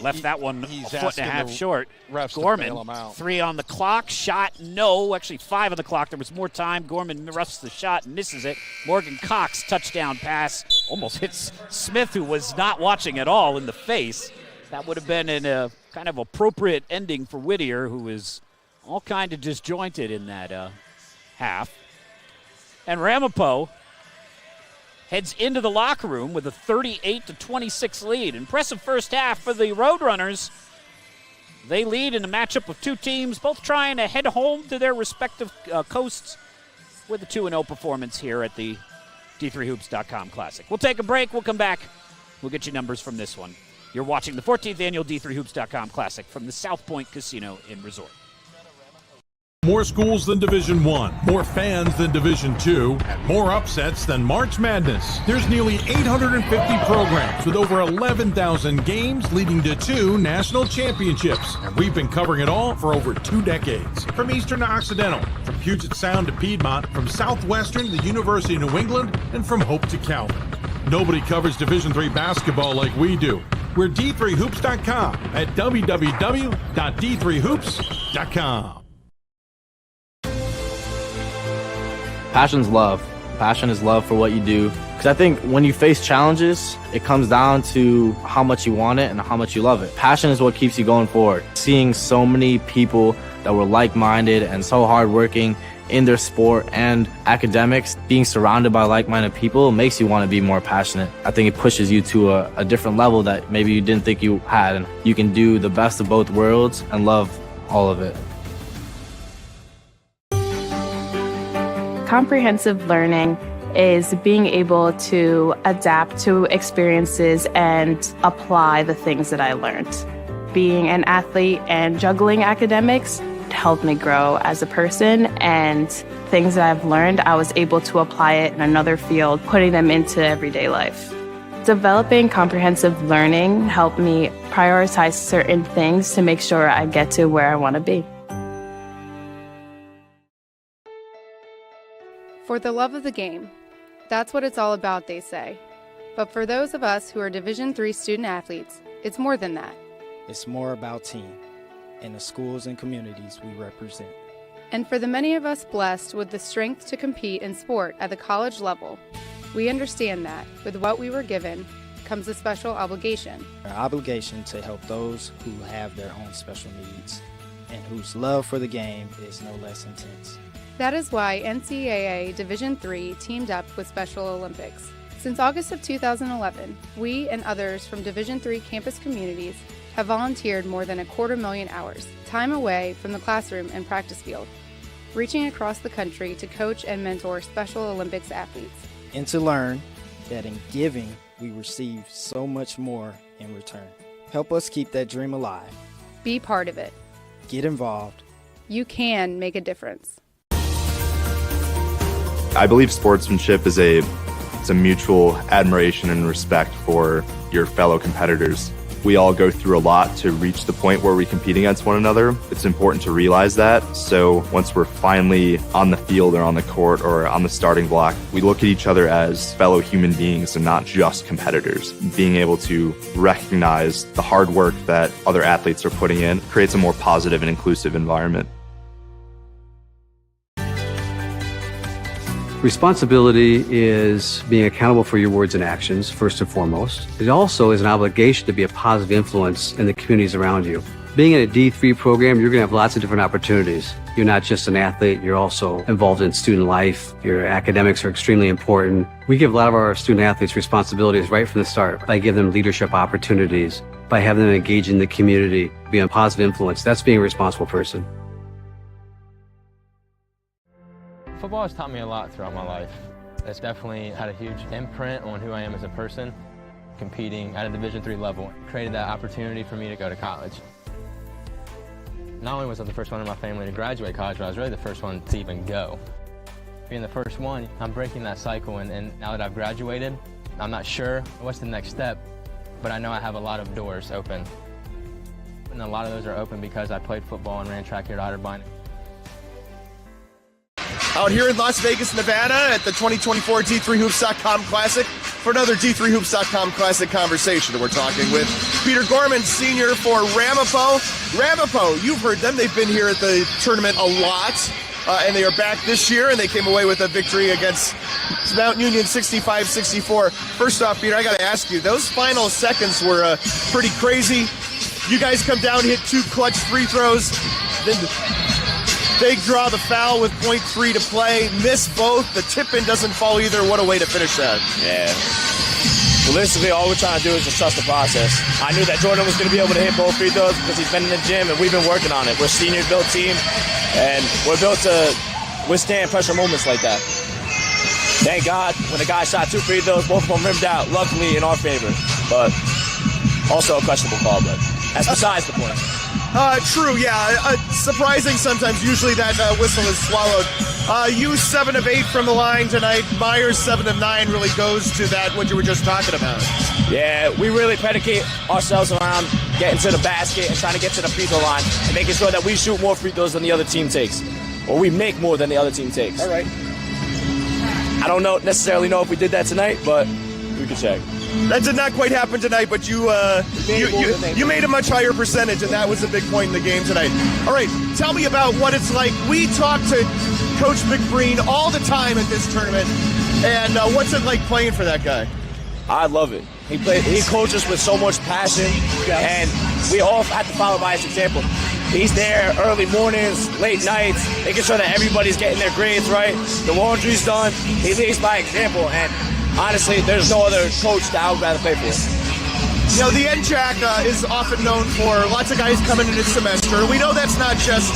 Left that one a foot and a half short. Gorman, 3 on the clock. Shot, no. Actually, 5 on the clock. There was more time. Gorman roughs the shot, misses it. Morgan Cox, touchdown pass. Almost hits Smith, who was not watching at all, in the face. That would have been a kind of appropriate ending for Whittier, who is all kind of disjointed in that half. And Ramapo heads into the locker room with a 38-26 lead. Impressive first half for the Roadrunners. They lead in a matchup of 2 teams, both trying to head home to their respective coasts with a 2-0 performance here at the D3Hoops.com Classic. We'll take a break. We'll come back. We'll get you numbers from this one. You're watching the 14th annual D3Hoops.com Classic from the South Point Casino and Resort. More schools than Division I, more fans than Division II, and more upsets than March Madness. There's nearly 850 programs with over 11,000 games leading to 2 national championships. And we've been covering it all for over 2 decades. From Eastern to Occidental, from Puget Sound to Piedmont, from Southwestern to the University of New England, and from Hope to Calvin. Nobody covers Division III basketball like we do. We're D3Hoops.com at www.d3hoops.com. Passion's love. Passion is love for what you do. Because I think when you face challenges, it comes down to how much you want it and how much you love it. Passion is what keeps you going forward. Seeing so many people that were like-minded and so hardworking in their sport and academics, being surrounded by like-minded people makes you want to be more passionate. I think it pushes you to a different level that maybe you didn't think you had. And you can do the best of both worlds and love all of it. Comprehensive learning is being able to adapt to experiences and apply the things that I learned. Being an athlete and juggling academics helped me grow as a person, and things that I've learned, I was able to apply it in another field, putting them into everyday life. Developing comprehensive learning helped me prioritize certain things to make sure I get to where I want to be. For the love of the game. That's what it's all about, they say. But for those of us who are Division III student athletes, it's more than that. It's more about team and the schools and communities we represent. And for the many of us blessed with the strength to compete in sport at the college level, we understand that with what we were given comes a special obligation. Our obligation to help those who have their own special needs and whose love for the game is no less intense. That is why NCAA Division III teamed up with Special Olympics. Since August of 2011, we and others from Division III campus communities have volunteered more than 250,000 hours, time away from the classroom and practice field, reaching across the country to coach and mentor Special Olympics athletes. And to learn that in giving, we receive so much more in return. Help us keep that dream alive. Be part of it. Get involved. You can make a difference. I believe sportsmanship is a mutual admiration and respect for your fellow competitors. We all go through a lot to reach the point where we compete against one another. It's important to realize that. So once we're finally on the field or on the court or on the starting block, we look at each other as fellow human beings and not just competitors. Being able to recognize the hard work that other athletes are putting in creates a more positive and inclusive environment. Responsibility is being accountable for your words and actions, first and foremost. It also is an obligation to be a positive influence in the communities around you. Being in a D3 program, you're going to have lots of different opportunities. You're not just an athlete, you're also involved in student life. Your academics are extremely important. We give a lot of our student athletes responsibilities right from the start by giving them leadership opportunities, by having them engage in the community, be a positive influence. That's being a responsible person. Football has taught me a lot throughout my life. It's definitely had a huge imprint on who I am as a person. Competing at a Division III level created that opportunity for me to go to college. Not only was I the first one in my family to graduate college, but I was really the first one to even go. Being the first one, I'm breaking that cycle, and now that I've graduated, I'm not sure what's the next step, but I know I have a lot of doors open. And a lot of those are open because I played football and ran track here at Otterbein. Out here in Las Vegas, Nevada at the 2024 D3Hoops.com Classic for another D3Hoops.com Classic conversation. We're talking with Peter Gorman, senior for Ramapo. Ramapo, you've heard them. They've been here at the tournament a lot, and they are back this year, and they came away with a victory against Mount Union 65-64. First off, Peter, I got to ask you, those final seconds were pretty crazy. You guys come down, hit 2 clutch free throws, then they draw the foul with 0.3 to play, miss both. The tip-in doesn't fall either. What a way to finish that. Yeah. Realistically, all we're trying to do is just trust the process. I knew that Jordan was going to be able to hit both free throws because he's been in the gym, and we've been working on it. We're a senior-built team, and we're built to withstand pressure moments like that. Thank God, when the guy shot 2 free throws, both of them rimmed out, luckily in our favor. But also a questionable call, but that's besides the point. True, yeah. Surprising sometimes. Usually that whistle is swallowed. You 7 of 8 from the line tonight. Myers 7 of 9 really goes to that, what you were just talking about. Yeah, we really predicate ourselves around getting to the basket and trying to get to the free throw line and making sure that we shoot more free throws than the other team takes. Or we make more than the other team takes. All right. I don't necessarily know if we did that tonight, but we can check. That did not quite happen tonight, but you made a much higher percentage, and that was a big point in the game tonight. All right, tell me about what it's like. We talk to Coach McBreen all the time at this tournament, and what's it like playing for that guy? I love it. He coaches with so much passion, and we all have to follow by his example. He's there early mornings, late nights, making sure that everybody's getting their grades right, the laundry's done. He leads by example, and honestly, there's no other coach that I would rather play for. You know, the NJAC is often known for lots of guys coming in this semester. We know that's not just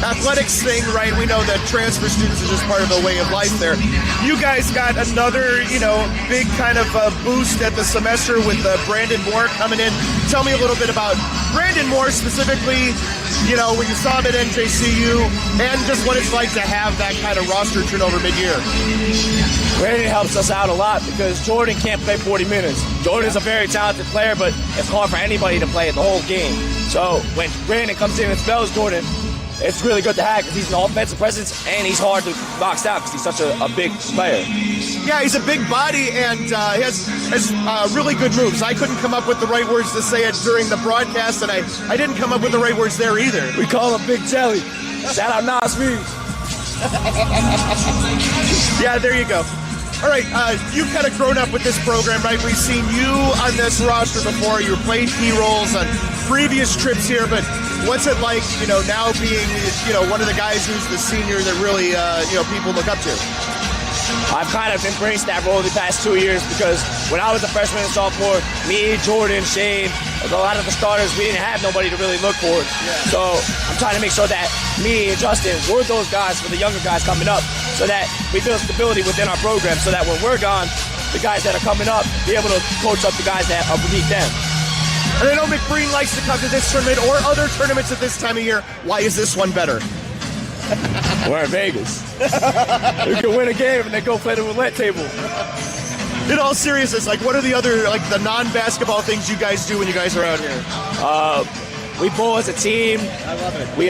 athletics thing, right? We know that transfer students are just part of the way of life there. You guys got another, you know, big kind of boost at the semester with Brandon Moore coming in. Tell me a little bit about Brandon Moore specifically, you know, when you saw him at NJCU, and just what it's like to have that kind of roster turnover mid-year. Brandon helps us out a lot because Jordan can't play 40 minutes. Jordan's a very talented player, but it's hard for anybody to play the whole game. So when Brandon comes in and spells Jordan, it's really good to have because he's an offensive presence and he's hard to box out because he's such a big player. Yeah, he's a big body and he has really good moves. I couldn't come up with the right words to say it during the broadcast, and I didn't come up with the right words there either. We call him Big Jelly. Shout out Nas Reeves. Yeah, there you go. All right, you've kind of grown up with this program, right? We've seen you on this roster before. You played key roles on previous trips here, but what's it like, you know, now being, you know, one of the guys who's the senior that really, you know, people look up to? I've kind of embraced that role the past 2 years because when I was a freshman and sophomore, me, Jordan, Shane, a lot of the starters, we didn't have nobody to really look for. Yeah. So I'm trying to make sure that me and Justin, we're those guys for the younger guys coming up so that we build stability within our program so that when we're gone, the guys that are coming up be able to coach up the guys that are beneath them. And I know McBreen likes to come to this tournament or other tournaments at this time of year. Why is this one better? We're in Vegas. We can win a game and then go play the roulette table. In all seriousness, like, what are the other, like, the non-basketball things you guys do when you guys are out here? We bowl as a team. I love it. We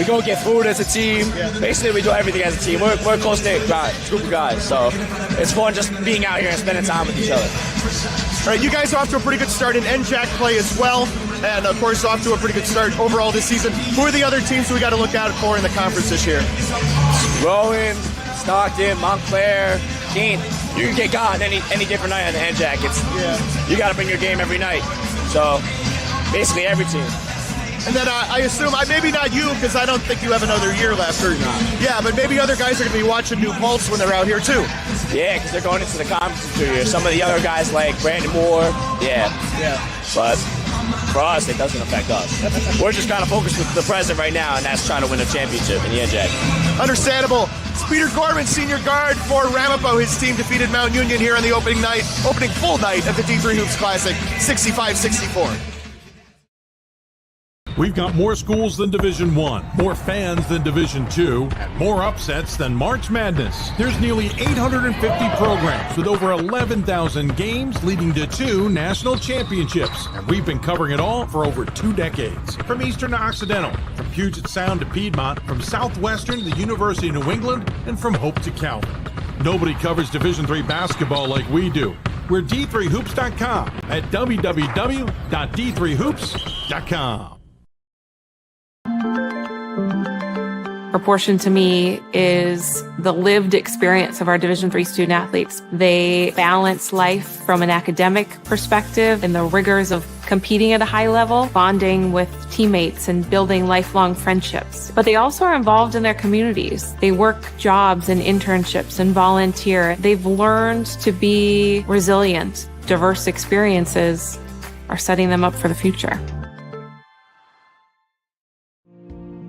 go get food as a team. Yeah. Basically, we do everything as a team. We're a close-knit group of guys, so it's fun just being out here and spending time with each other. All right, you guys are off to a pretty good start in NJAC play as well, and of course off to a pretty good start overall this season. Who are the other teams we got to look out for in the conference this year? Rowan, Stockton, Montclair, Keene. You can get got any different night on the NJAC. You got to bring your game every night. So basically every team. And then I assume, maybe not you, because I don't think you have another year left. Or, yeah, but maybe other guys are going to be watching New Paltz when they're out here too. Yeah, because they're going into the conference in 2 years. Some of the other guys like Brandon Moore, yeah. But for us, it doesn't affect us. We're just kind of focused with the present right now, and that's trying to win a championship in the NJAC. Understandable. It's Peter Gorman, senior guard for Ramapo. His team defeated Mount Union here on the opening full night of the D3 Hoops Classic, 65-64. We've got more schools than Division I, more fans than Division II, and more upsets than March Madness. There's nearly 850 programs with over 11,000 games leading to 2 national championships. And we've been covering it all for over 2 decades. From Eastern to Occidental, from Puget Sound to Piedmont, from Southwestern to the University of New England, and from Hope to Calvin. Nobody covers Division III basketball like we do. We're D3Hoops.com at www.d3hoops.com. Proportion to me is the lived experience of our Division III student athletes. They balance life from an academic perspective and the rigors of competing at a high level, bonding with teammates and building lifelong friendships. But they also are involved in their communities. They work jobs and internships and volunteer. They've learned to be resilient. Diverse experiences are setting them up for the future.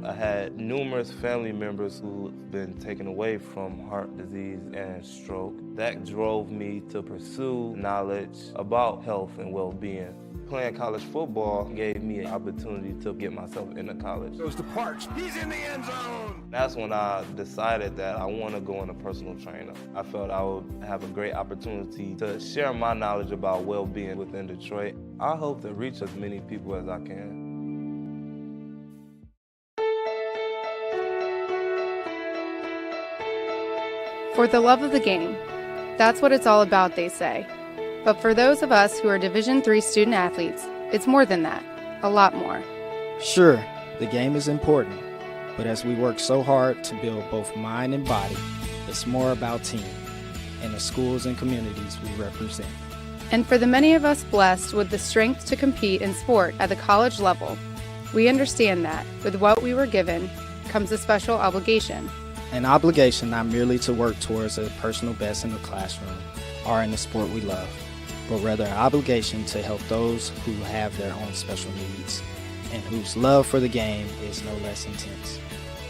I had numerous family members who've been taken away from heart disease and stroke. That drove me to pursue knowledge about health and well-being. Playing college football gave me an opportunity to get myself into college. Goes to Parks. He's in the end zone. That's when I decided that I want to go into personal trainer. I felt I would have a great opportunity to share my knowledge about well-being within Detroit. I hope to reach as many people as I can. For the love of the game. That's what it's all about, they say. But for those of us who are Division III student athletes, it's more than that, a lot more. Sure, the game is important, but as we work so hard to build both mind and body, it's more about team and the schools and communities we represent. And for the many of us blessed with the strength to compete in sport at the college level, we understand that with what we were given comes a special obligation. An obligation not merely to work towards a personal best in the classroom or in the sport we love, but rather an obligation to help those who have their own special needs and whose love for the game is no less intense.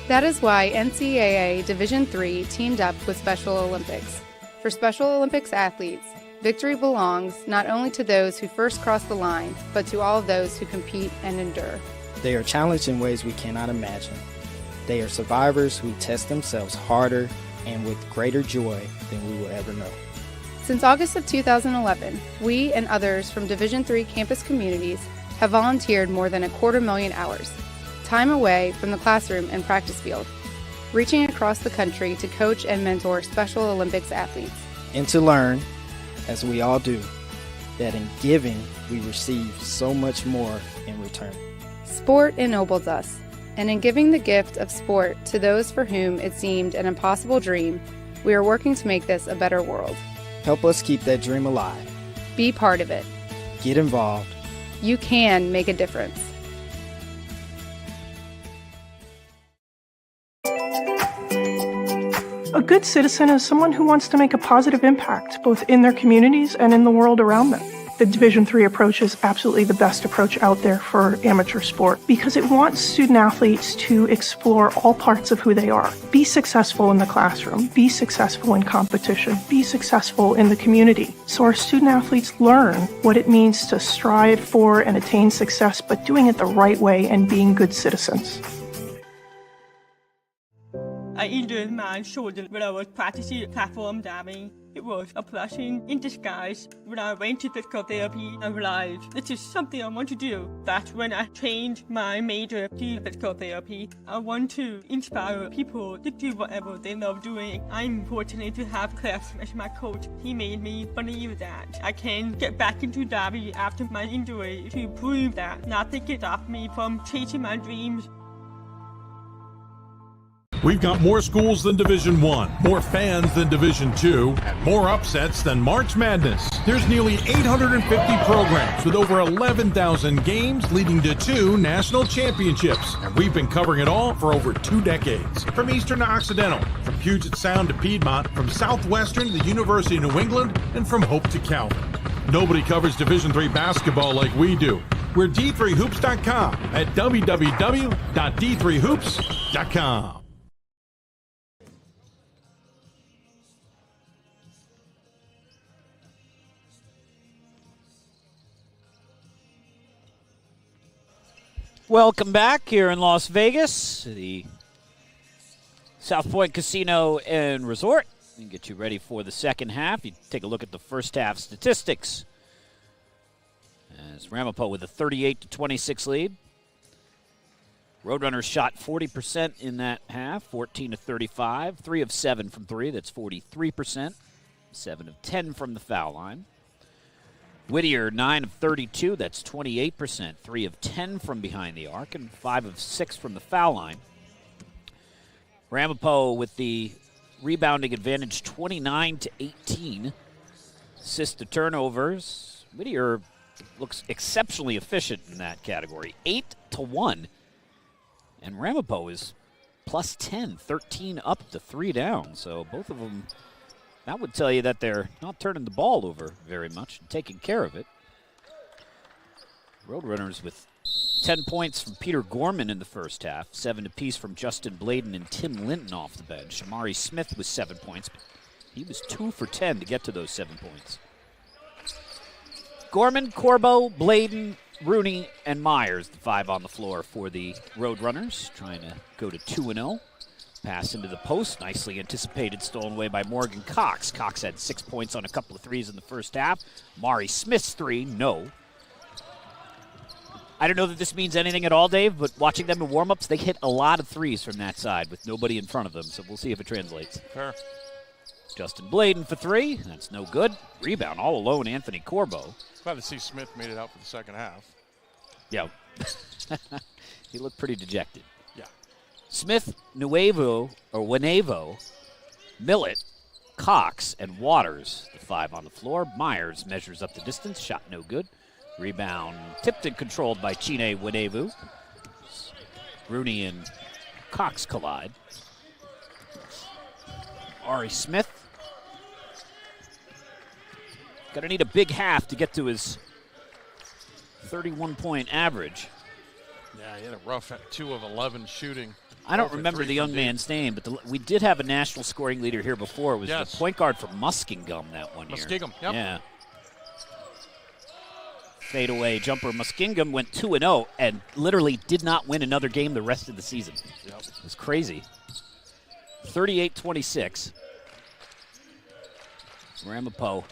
That is why NCAA Division III teamed up with Special Olympics. For Special Olympics athletes, victory belongs not only to those who first cross the line, but to all of those who compete and endure. They are challenged in ways we cannot imagine. They are survivors who test themselves harder and with greater joy than we will ever know. Since August of 2011, we and others from Division III campus communities have volunteered more than 250,000 hours, time away from the classroom and practice field, reaching across the country to coach and mentor Special Olympics athletes. And to learn, as we all do, that in giving we receive so much more in return. Sport ennobles us, and in giving the gift of sport to those for whom it seemed an impossible dream, we are working to make this a better world. Help us keep that dream alive. Be part of it. Get involved. You can make a difference. A good citizen is someone who wants to make a positive impact, both in their communities and in the world around them. The Division III approach is absolutely the best approach out there for amateur sport because it wants student athletes to explore all parts of who they are. Be successful in the classroom, be successful in competition, be successful in the community. So our student athletes learn what it means to strive for and attain success, but doing it the right way and being good citizens. I enjoyed my shoulder when I was practicing platform diving. It was a blessing in disguise. When I went to physical therapy, I realized this is something I want to do. That's when I changed my major to physical therapy. I want to inspire people to do whatever they love doing. I'm fortunate to have Cliff as my coach. He made me believe that I can get back into diving after my injury to prove that nothing can stop me from chasing my dreams. We've got more schools than Division I, more fans than Division II, and more upsets than March Madness. There's nearly 850 programs with over 11,000 games leading to 2 national championships. And we've been covering it all for over 2 decades. From Eastern to Occidental, from Puget Sound to Piedmont, from Southwestern to the University of New England, and from Hope to Calvin. Nobody covers Division III basketball like we do. We're D3Hoops.com at www.d3hoops.com. Welcome back here in Las Vegas, the South Point Casino and Resort. We can get you ready for the second half. You take a look at the first half statistics. As Ramapo with a 38-26 lead. Roadrunners shot 40% in that half, 14-35. 3 of 7 from 3, that's 43%. 7 of 10 from the foul line. Whittier, 9 of 32, that's 28%. 3 of 10 from behind the arc, and 5 of 6 from the foul line. Ramapo with the rebounding advantage, 29-18. Assist to turnovers. Whittier looks exceptionally efficient in that category, 8-1. And Ramapo is plus 10, 13 up to 3 down. So both of them, that would tell you that they're not turning the ball over very much and taking care of it. Roadrunners with 10 points from Peter Gorman in the first half, 7 apiece from Justin Bladen and Tim Linton off the bench. Amari Smith with 7 points. He was 2 for 10 to get to those 7 points. Gorman, Corbo, Bladen, Rooney, and Myers, the 5 on the floor for the Roadrunners, trying to go to 2-0. Pass into the post, nicely anticipated, stolen away by Morgan Cox. Cox had 6 points on a couple of threes in the first half. Mari Smith's 3, no. I don't know that this means anything at all, Dave, but watching them in warm-ups, they hit a lot of threes from that side with nobody in front of them, so we'll see if it translates. Sure. Justin Bladen for 3, that's no good. Rebound all alone, Anthony Corbo. Glad to see Smith made it out for the second half. Yeah. He looked pretty dejected. Yeah. Smith, Wenevo, Millett, Cox, and Waters, the 5 on the floor. Myers measures up the distance, shot no good. Rebound tipped and controlled by Chine Wenevu. Rooney and Cox collide. Ari Smith. Going to need a big half to get to his 31-point average. Yeah, he had a rough 2 of 11 shooting. I don't remember the young man's name, but we did have a national scoring leader here before. It was the point guard for Muskingum that one year. Muskingum, yep. Yeah. Fadeaway jumper. Muskingum went 2-0 and literally did not win another game the rest of the season. Yep. It was crazy. 38-26. Ramapo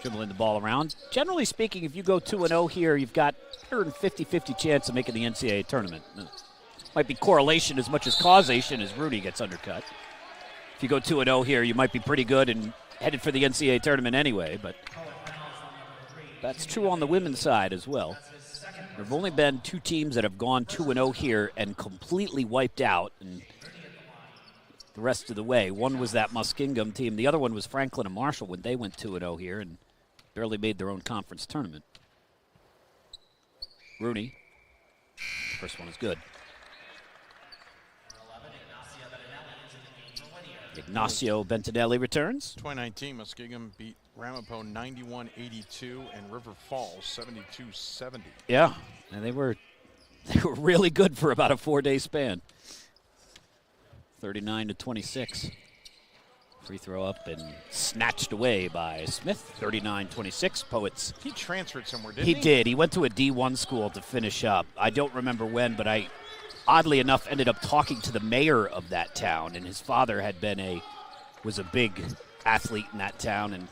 dribbling the ball around. Generally speaking, if you go 2-0 here, you've got 150-50 chance of making the NCAA tournament. Might be correlation as much as causation as Rudy gets undercut. If you go 2-0 here, you might be pretty good and headed for the NCAA tournament anyway, but that's true on the women's side as well. There have only been 2 teams that have gone 2-0 here and completely wiped out and the rest of the way. One was that Muskingum team. The other one was Franklin and Marshall when they went 2-0 here and barely made their own conference tournament. Rooney. First one is good. Ignacio Bentinelli returns. 2019, Muskingum beat Ramapo 91-82 and River Falls 72-70. Yeah, and they were really good for about a 4-day span. 39-26. Free throw up and snatched away by Smith. 39-26. Poets. He transferred somewhere, didn't he? He did. He went to a D1 school to finish up. I don't remember when, but I, oddly enough, ended up talking to the mayor of that town, and his father was a big athlete in that town, and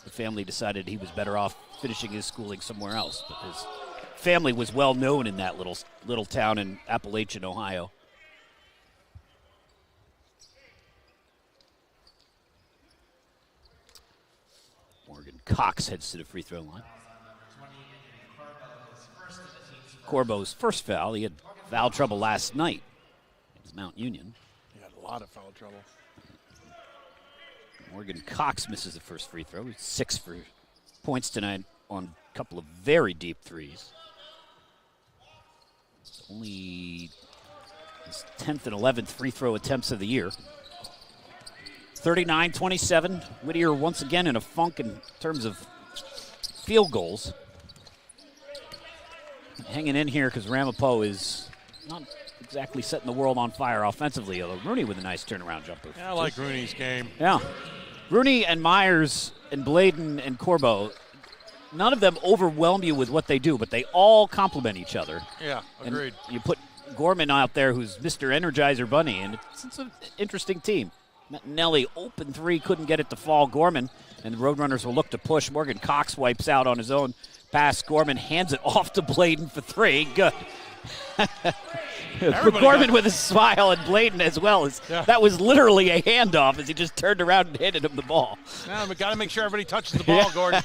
the family decided he was better off finishing his schooling somewhere else. But his family was well known in that little town in Appalachian, Ohio. Morgan Cox heads to the free throw line. Corbo's first foul. He had foul trouble last night against Mount Union. He had a lot of foul trouble. Morgan Cox misses the first free throw. He's 6 for points tonight on a couple of very deep threes. It's only his 10th and 11th free throw attempts of the year. 39-27. Whittier once again in a funk in terms of field goals. Hanging in here because Ramapo is not exactly setting the world on fire offensively, although Rooney with a nice turnaround jumper. Yeah, I like Rooney's game. Yeah. Rooney and Myers and Bladen and Corbo, none of them overwhelm you with what they do, but they all complement each other. Yeah, agreed. And you put Gorman out there who's Mr. Energizer Bunny, and it's an interesting team. Nelly, open three, couldn't get it to fall. Gorman, and the Roadrunners will look to push. Morgan Cox wipes out on his own pass. Gorman hands it off to Bladen for 3. Good. Gorman with a smile and Bladen as well. That was literally a handoff as he just turned around and handed him the ball. Now we got to make sure everybody touches the ball, Gordon.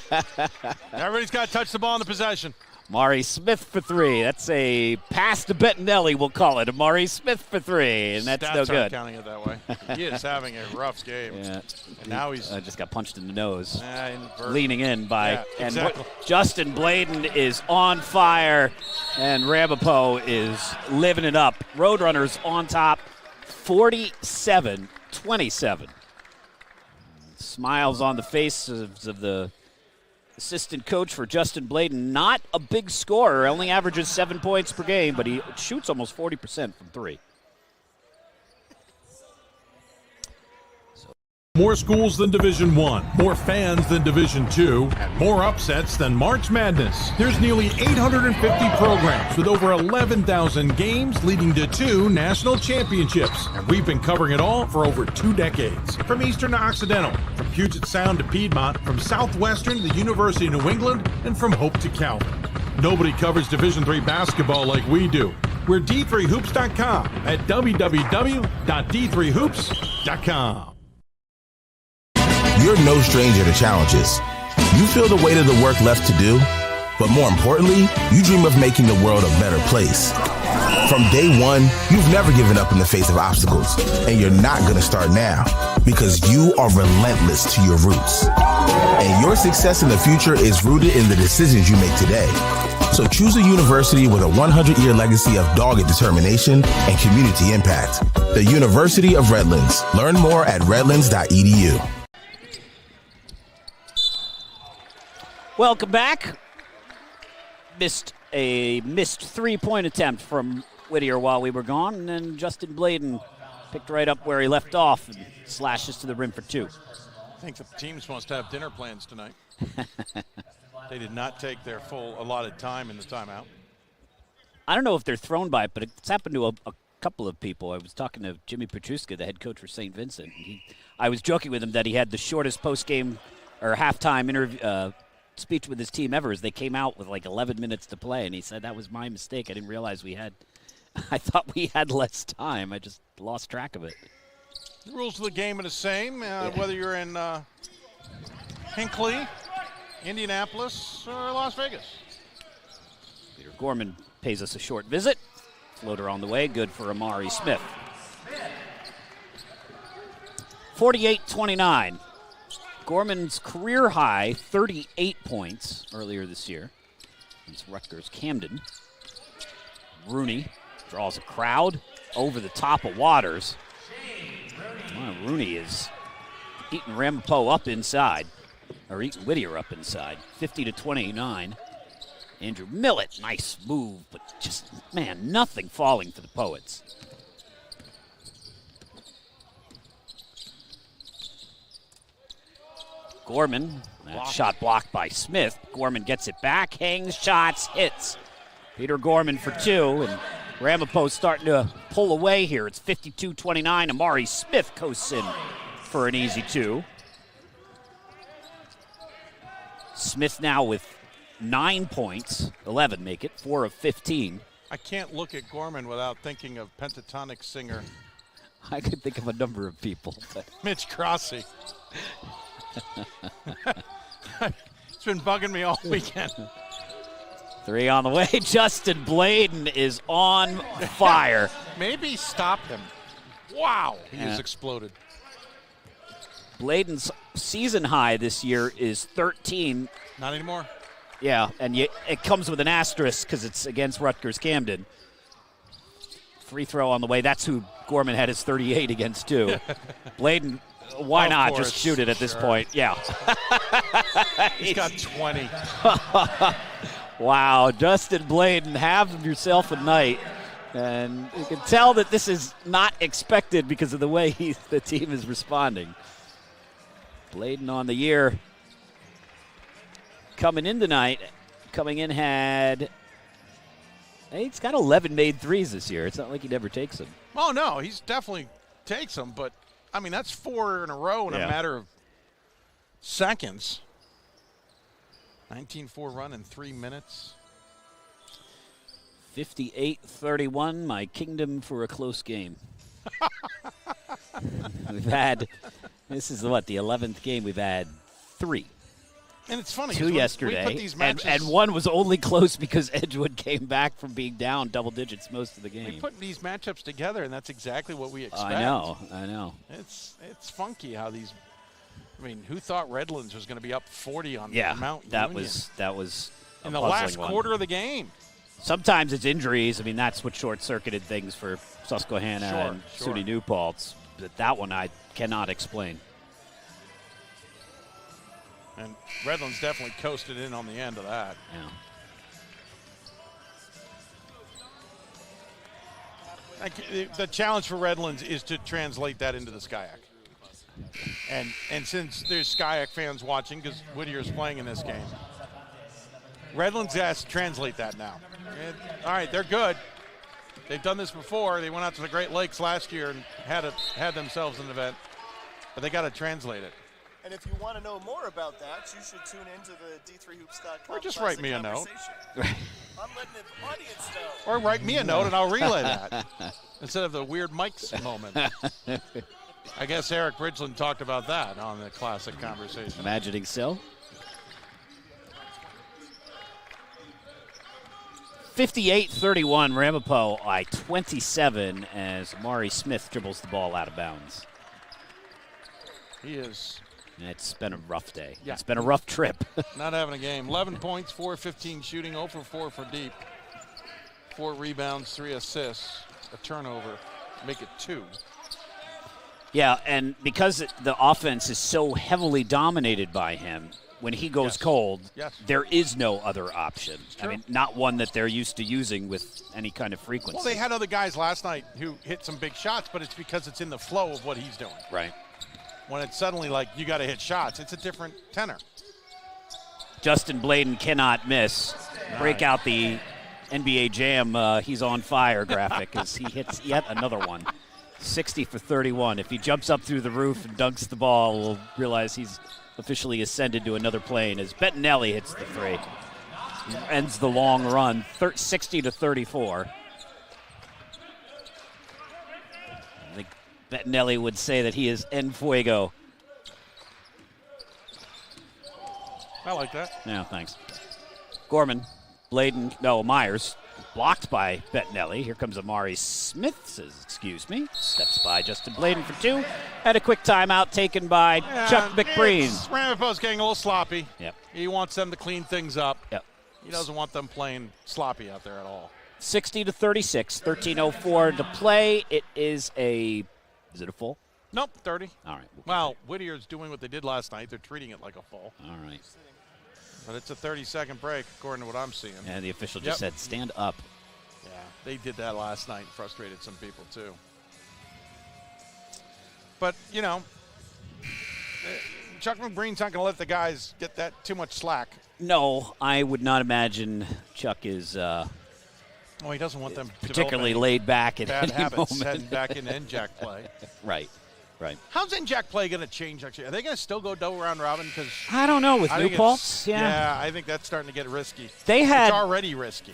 Everybody's got to touch the ball in the possession. Amari Smith for 3. That's a pass to Bettinelli, we'll call it. Amari Smith for 3, and that's Stats no good. aren't counting it that way. He is having a rough game. Yeah. And now he's just got punched in the nose. Invert. Leaning in by Yeah, exactly. and Justin Bladen is on fire, and Ramapo is living it up. Roadrunners on top, 47-27. Smiles on the faces of the assistant coach for Justin Bladen. Not a big scorer, only averages 7 points per game, but he shoots almost 40% from 3. More schools than Division I, more fans than Division II, and more upsets than March Madness. There's nearly 850 programs with over 11,000 games leading to 2 national championships. And we've been covering it all for over 2 decades. From Eastern to Occidental, from Puget Sound to Piedmont, from Southwestern to the University of New England, and from Hope to Calvin. Nobody covers Division III basketball like we do. We're D3Hoops.com at www.d3hoops.com. You're no stranger to challenges. You feel the weight of the work left to do, but more importantly, you dream of making the world a better place. From day one, you've never given up in the face of obstacles, and you're not going to start now because you are relentless to your roots. And your success in the future is rooted in the decisions you make today. So choose a university with a 100-year legacy of dogged determination and community impact. The University of Redlands. Learn more at redlands.edu. Welcome back. Missed a missed three-point attempt from Whittier while we were gone, and then Justin Bladen picked right up where he left off and slashes to the rim for two. I think the team's supposed to have dinner plans tonight. They did not take their full allotted time in the timeout. I don't know if they're thrown by it, but it's happened to a couple of people. I was talking to Jimmy Petruska, the head coach for St. Vincent. I was joking with him that he had the shortest post-game or halftime interview speech with his team ever, as they came out with like 11 minutes to play, and he said, that was my mistake. I didn't realize I thought we had less time. I just lost track of it. The rules of the game are the same, whether you're in Hinckley, Indianapolis, or Las Vegas. Peter Gorman pays us a short visit. Floater on the way, good for Amari Smith. 48-29. Gorman's career high, 38 points earlier this year against Rutgers Camden. Rooney draws a crowd over the top of Waters. Well, Rooney is eating Ramapo up inside, or eating Whittier up inside. 50-29. Andrew Millett, nice move, but just, man, nothing falling for the Poets. Gorman, that shot blocked by Smith. Gorman gets it back, hangs, shots, hits. Peter Gorman for two, and Ramapo starting to pull away here. It's 52-29. Amari Smith coasts in for an easy two. Smith now with 9 points, 11 make it, 4 of 15. I can't look at Gorman without thinking of pentatonic singer. I could think of a number of people. But Mitch Crosby. It's been bugging me all weekend. Three on the way. Justin Bladen is on fire. Maybe stop him. Wow, he has exploded. Bladen's season high this year is 13. Not anymore. Yeah, and it comes with an asterisk because it's against Rutgers Camden. Free throw on the way. That's who Gorman had his 38 against, too. Bladen, why not just shoot it at this point? Yeah. He's got 20. Wow, Justin Bladen, have yourself a night. And you can tell that this is not expected because of the way the team is responding. Bladen on the year. Coming in tonight, he's got 11 made threes this year. It's not like he never takes them. Oh, no, he's definitely takes them, but, I mean, that's 4 in a row in a matter of seconds. 19-4 run in 3 minutes. 58-31, my kingdom for a close game. This is the 11th game we've had 3. And it's funny. 2 yesterday, we put these matches, and one was only close because Edgewood came back from being down double digits most of the game. We put these matchups together, and that's exactly what we expect. I know. It's funky how these. I mean, who thought Redlands was going to be up 40 on Mount Union? that was in the last quarter of the game. Sometimes it's injuries. I mean, that's what short-circuited things for Susquehanna and SUNY New Paltz. But that one I cannot explain. And Redlands definitely coasted in on the end of that. Yeah. The challenge for Redlands is to translate that into the SCIAC. And since there's SCIAC fans watching, because Whittier's playing in this game, Redlands has to translate that now. And, all right, they're good. They've done this before. They went out to the Great Lakes last year and had themselves an event. But they got to translate it. And if you want to know more about that, you should tune into the D3Hoops.com. Or just write me a note. I'm letting the audience know. Or write me a note and I'll relay that instead of the weird Mike's moment. I guess Eric Bridgeland talked about that on the Classic Conversation. Imagining so. 58-31, Ramapo by 27 as Amari Smith dribbles the ball out of bounds. He is. And it's been a rough day. Yeah. It's been a rough trip. Not having a game. 11 points, 4-15 shooting, 0 for 4 for deep. 4 rebounds, 3 assists, a turnover, make it 2. Yeah, and because the offense is so heavily dominated by him, when he goes cold, Yes. there is no other option. I mean, not one that they're used to using with any kind of frequency. Well, they had other guys last night who hit some big shots, but it's because it's in the flow of what he's doing. Right. When it's suddenly like you got to hit shots, it's a different tenor. Justin Bladen cannot miss. Break out the NBA Jam, he's on fire graphic as he hits yet another one. 60 for 31. If he jumps up through the roof and dunks the ball, we'll realize he's officially ascended to another plane as Bettinelli hits the three. Ends the long run, 60 to 34. I think Bettinelli would say that he is en fuego. I like that. Yeah, thanks. Gorman, Myers, blocked by Bettinelli. Here comes Amari Smith, says, excuse me. Steps by Justin Bladen for two. Had a quick timeout taken by Chuck McBreen. Ramapo's getting a little sloppy. Yep. He wants them to clean things up. Yep. He doesn't want them playing sloppy out there at all. 60 to 36, 13:04 to play. Is it a full? Nope, 30. All right. Well, Whittier's doing what they did last night. They're treating it like a full. All right. But it's a 30-second break, according to what I'm seeing. And the official just said, stand up. Yeah, they did that last night and frustrated some people, too. But, you know, Chuck McBreen's not going to let the guys get that too much slack. No, I would not imagine Chuck is he doesn't want them particularly laid back at bad any habits moment. heading back into NJAC play. Right. How's NJAC play going to change next year? Are they going to still go double round robin? Because I don't know with New Paltz. Yeah, I think that's starting to get risky. It's already risky.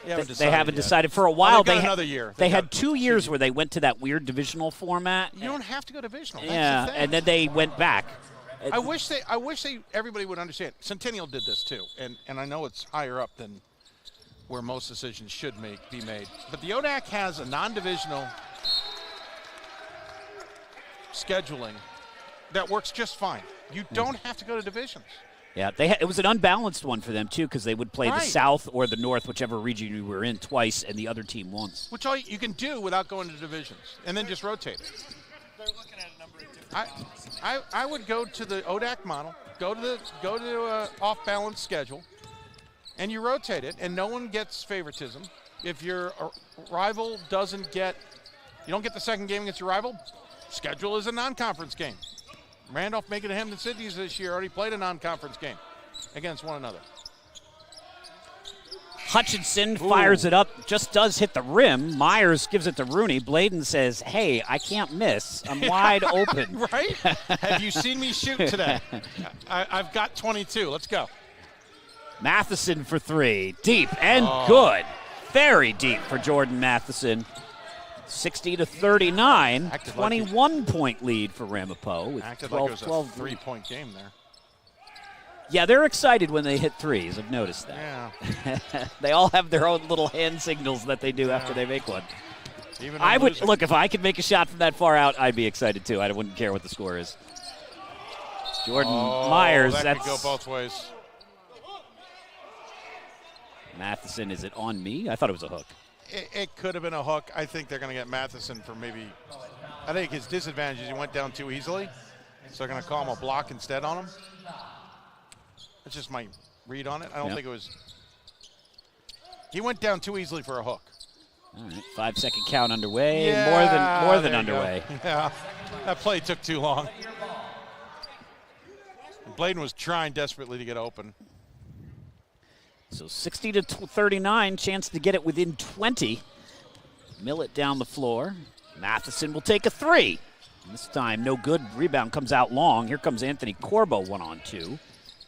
They haven't decided for a while. They another year. They had 2 years where they went to that weird divisional format. You don't have to go divisional. That's Yeah, the thing. and then they went back. I wish everybody would understand. Centennial did this too, and I know it's higher up than where most decisions should be made. But the ODAC has a non-divisional scheduling that works just fine. You don't have to go to divisions. Yeah, it was an unbalanced one for them too because they would play the South or the North, whichever region you were in, twice, and the other team once. Which all you can do without going to divisions, and then just rotate it. They're looking at a number of different I would go to the ODAC model, go to off-balance schedule, and you rotate it, and no one gets favoritism. If your rival you don't get the second game against your rival, schedule is a non-conference game. Randolph making the Hampton Cities this year already played a non-conference game against one another. Hutchinson fires it up, just does hit the rim. Myers gives it to Rooney. Bladen says, hey, I can't miss. I'm wide open. Right? Have you seen me shoot today? I've got 22. Let's go. Matheson for three. Deep and good. Very deep for Jordan Matheson. 60 to 39. 21-point lead for Ramapo with Acted 12, like it was 12 a three-point game there. Yeah, they're excited when they hit threes. I've noticed that. Yeah. They all have their own little hand signals that they do after they make one. Even I would look if I could make a shot from that far out, I'd be excited too. I wouldn't care what the score is. Jordan Myers. That could go both ways. Matheson, is it on me? I thought it was a hook. It could have been a hook. I think they're going to get Matheson for maybe. I think his disadvantage is he went down too easily, so they're going to call him a block instead on him. That's just my read on it. I don't think it was. He went down too easily for a hook. All right, 5-second count underway. Yeah, more than underway. Yeah, that play took too long. Bladen was trying desperately to get open. So 60 to 39, chance to get it within 20. Mill it down the floor. Matheson will take a three. This time, no good. Rebound comes out long. Here comes Anthony Corbo, 1-on-2.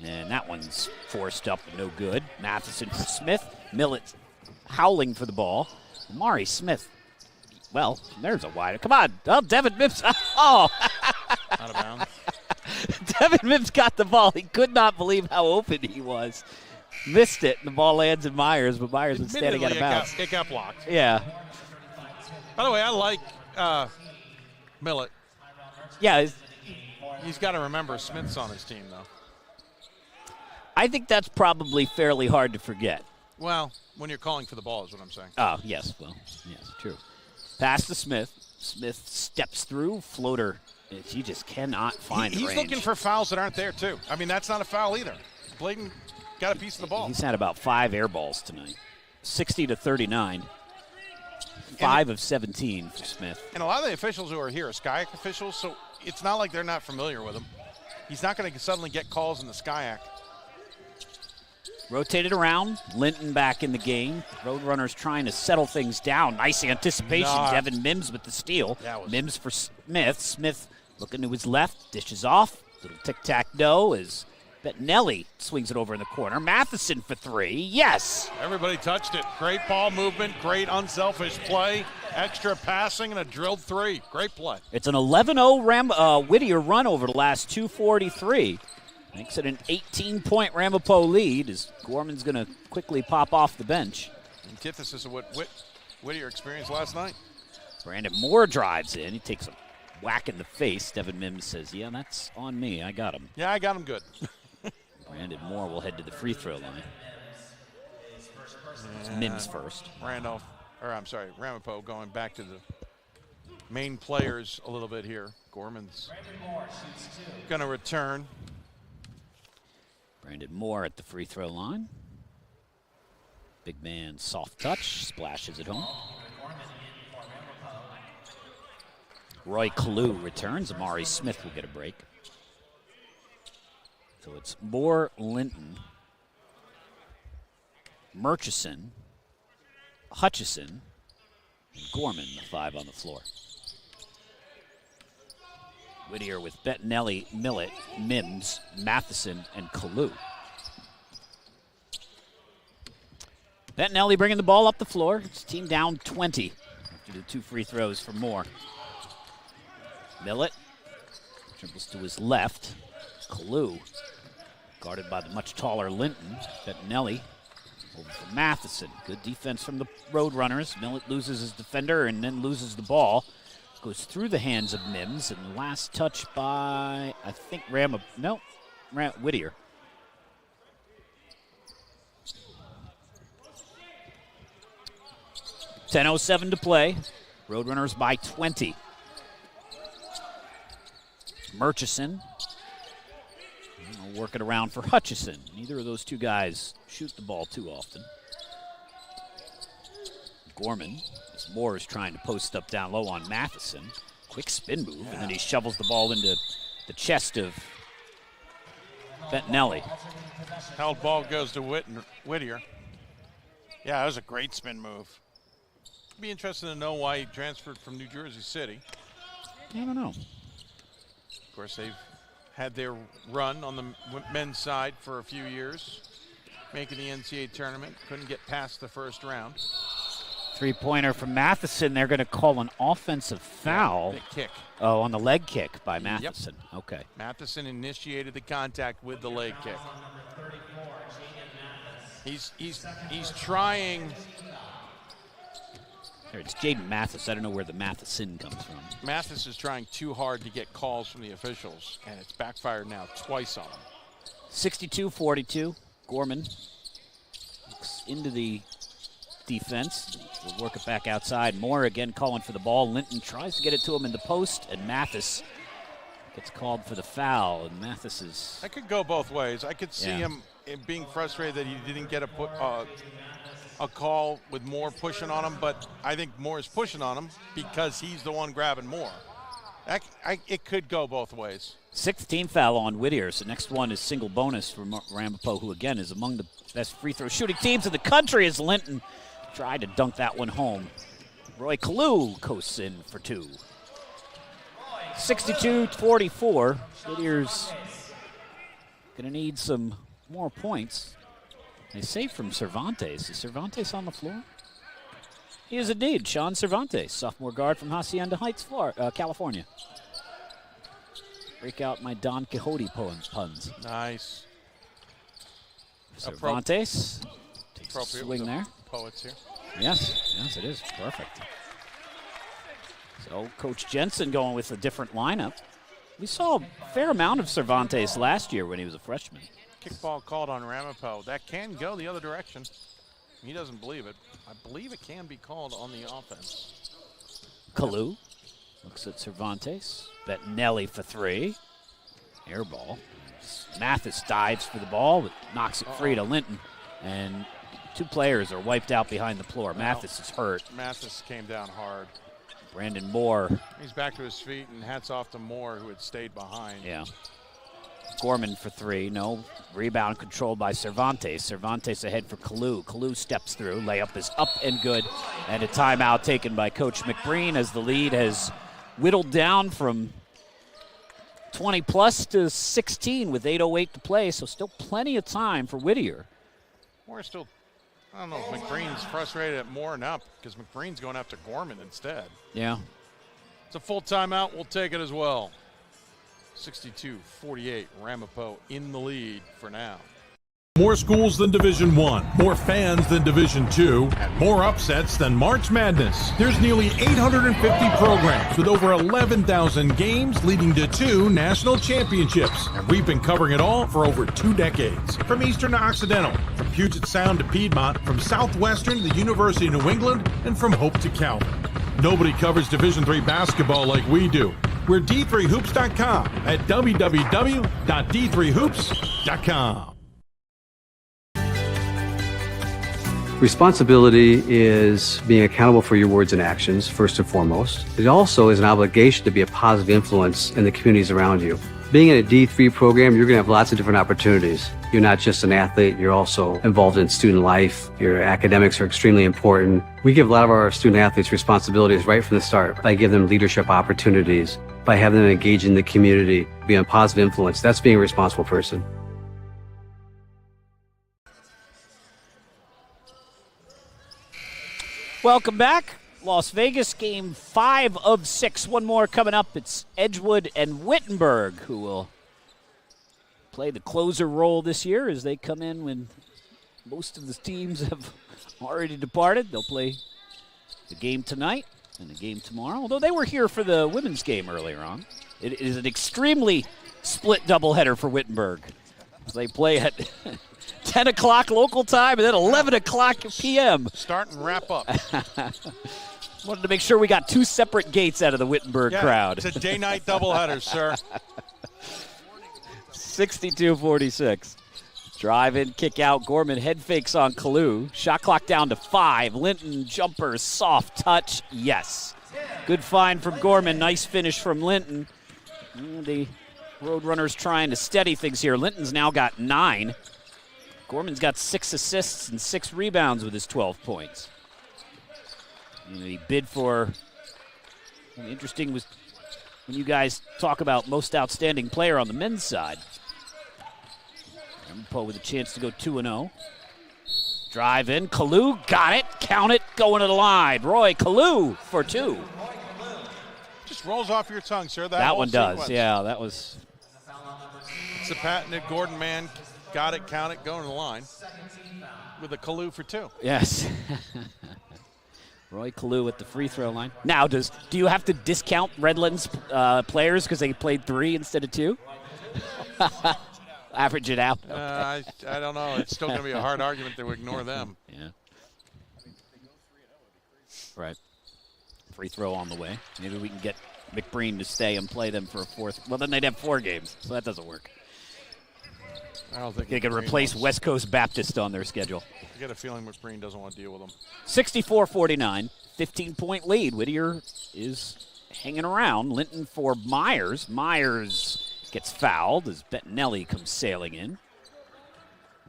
And that one's forced up, no good. Matheson for Smith. Millett howling for the ball. Amari Smith. Well, there's a wide. Come on. Oh, Devin Mims. Oh. Out of bounds. Devin Mims got the ball. He could not believe how open he was. Missed it, and the ball lands in Myers, but Myers was standing out of bounds. It got blocked. Yeah. By the way, I like Millett. Yeah. He's got to remember Smith's on his team, though. I think that's probably fairly hard to forget. Well, when you're calling for the ball is what I'm saying. Oh, yes. Well, yes, true. Pass to Smith. Smith steps through. Floater He just cannot find the He's range. looking for fouls that aren't there, too. I mean, that's not a foul either. Bladen got a piece of the ball. He's had about 5 air balls tonight. 60-39. 5 of 17 for Smith. And a lot of the officials who are here are SCIAC officials, so it's not like they're not familiar with him. He's not going to suddenly get calls in the SCIAC. Rotated around. Linton back in the game. Roadrunners trying to settle things down. Nice anticipation. Devin Mims with the steal. Mims for Smith. Smith looking to his left. Dishes off. Little tic-tac-toe as Bettinelli swings it over in the corner. Matheson for 3. Yes. Everybody touched it. Great ball movement. Great unselfish play. Extra passing and a drilled 3. Great play. It's an 11-0 Whittier run over the last 2:43. Makes it an 18-point Ramapo lead as Gorman's going to quickly pop off the bench. Antithesis of what Whittier experienced last night. Brandon Moore drives in. He takes a whack in the face. Devin Mims says, yeah, that's on me. I got him. Yeah, I got him good. Brandon Moore will head to the free throw line. It's Mims first. Ramapo going back to the main players a little bit here. Gorman's going to return. Brandon Moore at the free throw line. Big man, soft touch, splashes it home. Roy Kalu returns. Amari Smith will get a break. So it's Moore, Linton, Murchison, Hutchison, and Gorman, the 5 on the floor. Whittier with Bettinelli, Millett, Mims, Matheson, and Kalu. Bettinelli bringing the ball up the floor. His team down 20 after the 2 free throws for Moore. Millett dribbles to his left. Kalu guarded by the much taller Linton. Bettinelli over for Matheson. Good defense from the Roadrunners. Millett loses his defender and then loses the ball. Goes through the hands of Mims, and last touch by, I think, Whittier. .10:07 to play. Roadrunners by 20. Murchison. Work it around for Hutchison. Neither of those two guys shoot the ball too often. Gorman, as Moore is trying to post up down low on Matheson. Quick spin move, and then he shovels the ball into the chest of Bettinelli. Held ball goes to Whittier. Yeah, that was a great spin move. Be interested to know why he transferred from New Jersey City. I don't know. Of course, they've had their run on the men's side for a few years, making the NCAA tournament. Couldn't get past the first round. 3-pointer from Matheson. They're going to call an offensive foul. Big kick. Oh, on the leg kick by Matheson. Yep. Okay. Matheson initiated the contact with the leg kick. He's trying. It's Jaden Mathis. I don't know where the Matheson comes from. Mathis is trying too hard to get calls from the officials, and it's backfired now twice on him. 62-42. Gorman looks into the defense. We'll work it back outside. Moore again calling for the ball. Linton tries to get it to him in the post, and Mathis gets called for the foul. And Mathis is... That could go both ways. I could see him being frustrated that he didn't get a call with Moore pushing on him, but I think Moore is pushing on him because he's the one grabbing Moore. It could go both ways. 6th team foul on Whittier, so next one is single bonus for Ramapo, who again is among the best free throw shooting teams in the country as Linton tried to dunk that one home. Roy Kalu coasts in for 2. 62-44. Whittier's going to need some more points. They save from Cervantes. Is Cervantes on the floor? He is indeed. Sean Cervantes, sophomore guard from Hacienda Heights, California. Break out my Don Quixote puns. Nice. Cervantes takes a swing there. Poets here. Yes, it is. Perfect. So Coach Jensen going with a different lineup. We saw a fair amount of Cervantes last year when he was a freshman. Kickball called on Ramapo. That can go the other direction. He doesn't believe it. I believe it can be called on the offense. Kalu Looks at Cervantes. Bettinelli for three. Air ball. Mathis dives for the ball, but knocks it free to Linton. And two players are wiped out behind the floor. Mathis is hurt. Mathis came down hard. Brandon Moore. He's back to his feet, and hats off to Moore, who had stayed behind. Yeah. Gorman for three. No. Rebound controlled by Cervantes. Cervantes ahead for Kalu. Kalu steps through. Layup is up and good. And a timeout taken by Coach McBreen as the lead has whittled down from 20 plus to 16 with 8:08 to play. So still plenty of time for Whittier. Moore still, I don't know if McBreen's frustrated at Moore enough because McBreen's going after Gorman instead. Yeah. It's a full timeout. We'll take it as well. 62-48, Ramapo in the lead for now. More schools than Division I, more fans than Division II, and more upsets than March Madness. There's nearly 850 programs with over 11,000 games leading to 2 national championships. And we've been covering it all for over 2 decades. From Eastern to Occidental, from Puget Sound to Piedmont, from Southwestern to the University of New England, and from Hope to Calvin. Nobody covers Division III basketball like we do. We're D3Hoops.com at www.d3hoops.com. Responsibility is being accountable for your words and actions, first and foremost. It also is an obligation to be a positive influence in the communities around you. Being in a D3 program, you're going to have lots of different opportunities. You're not just an athlete, you're also involved in student life. Your academics are extremely important. We give a lot of our student athletes responsibilities right from the start by giving them leadership opportunities, by having them engage in the community, be a positive influence. That's being a responsible person. Welcome back. Las Vegas, game 5 of 6. One more coming up. It's Edgewood and Wittenberg who will play the closer role this year as they come in when most of the teams have already departed. They'll play the game tonight and the game tomorrow, although they were here for the women's game earlier on. It is an extremely split doubleheader for Wittenberg. They play at 10 o'clock local time and then 11 o'clock p.m. Start and wrap up. Wanted to make sure we got 2 separate gates out of the Wittenberg crowd. It's a day-night doubleheader, sir. 62-46. Drive in, kick out. Gorman head fakes on Kalu. Shot clock down to 5. Linton jumper, soft touch, yes. Good find from Gorman. Nice finish from Linton. The Roadrunners trying to steady things here. Linton's now got 9. Gorman's got 6 assists and 6 rebounds with his 12 points. And he bid for, interesting was when you guys talk about most outstanding player on the men's side. Ramapo with a chance to go 2-0. Drive in, Kalu, got it, count it, going to the line. Roy Kalu for 2. Just rolls off your tongue, sir. That one does, sequence. yeah, that was. It's the patented Gordon man, got it, count it, going to the line with a Kalu for 2. Yes. Roy Kalu at the free throw line. Now, do you have to discount Redlands players because they played 3 instead of 2? Average it out. I don't know. It's still going to be a hard argument to ignore them. Yeah. Right. Free throw on the way. Maybe we can get McBreen to stay and play them for a 4th. Well, then they'd have 4 games, so that doesn't work. I don't think they could replace West Coast Baptist on their schedule. I get a feeling McBreen doesn't want to deal with them. 64-49, 15-point lead. Whittier is hanging around. Linton for Myers. Myers gets fouled as Bettinelli comes sailing in.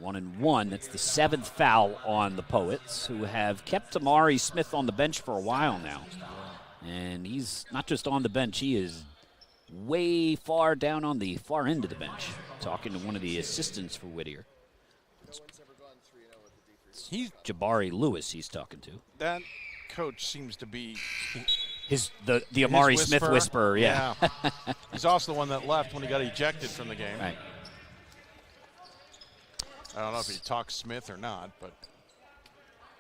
1-1. That's the 7th foul on the Poets, who have kept Amari Smith on the bench for a while now. And he's not just on the bench, he is way far down on the far end of the bench, talking to one of the assistants for Whittier. He's Jabari Lewis he's talking to. That coach seems to be the Amari Smith whisperer, yeah. He's also the one that left when he got ejected from the game. Right. I don't know if he talks Smith or not, but.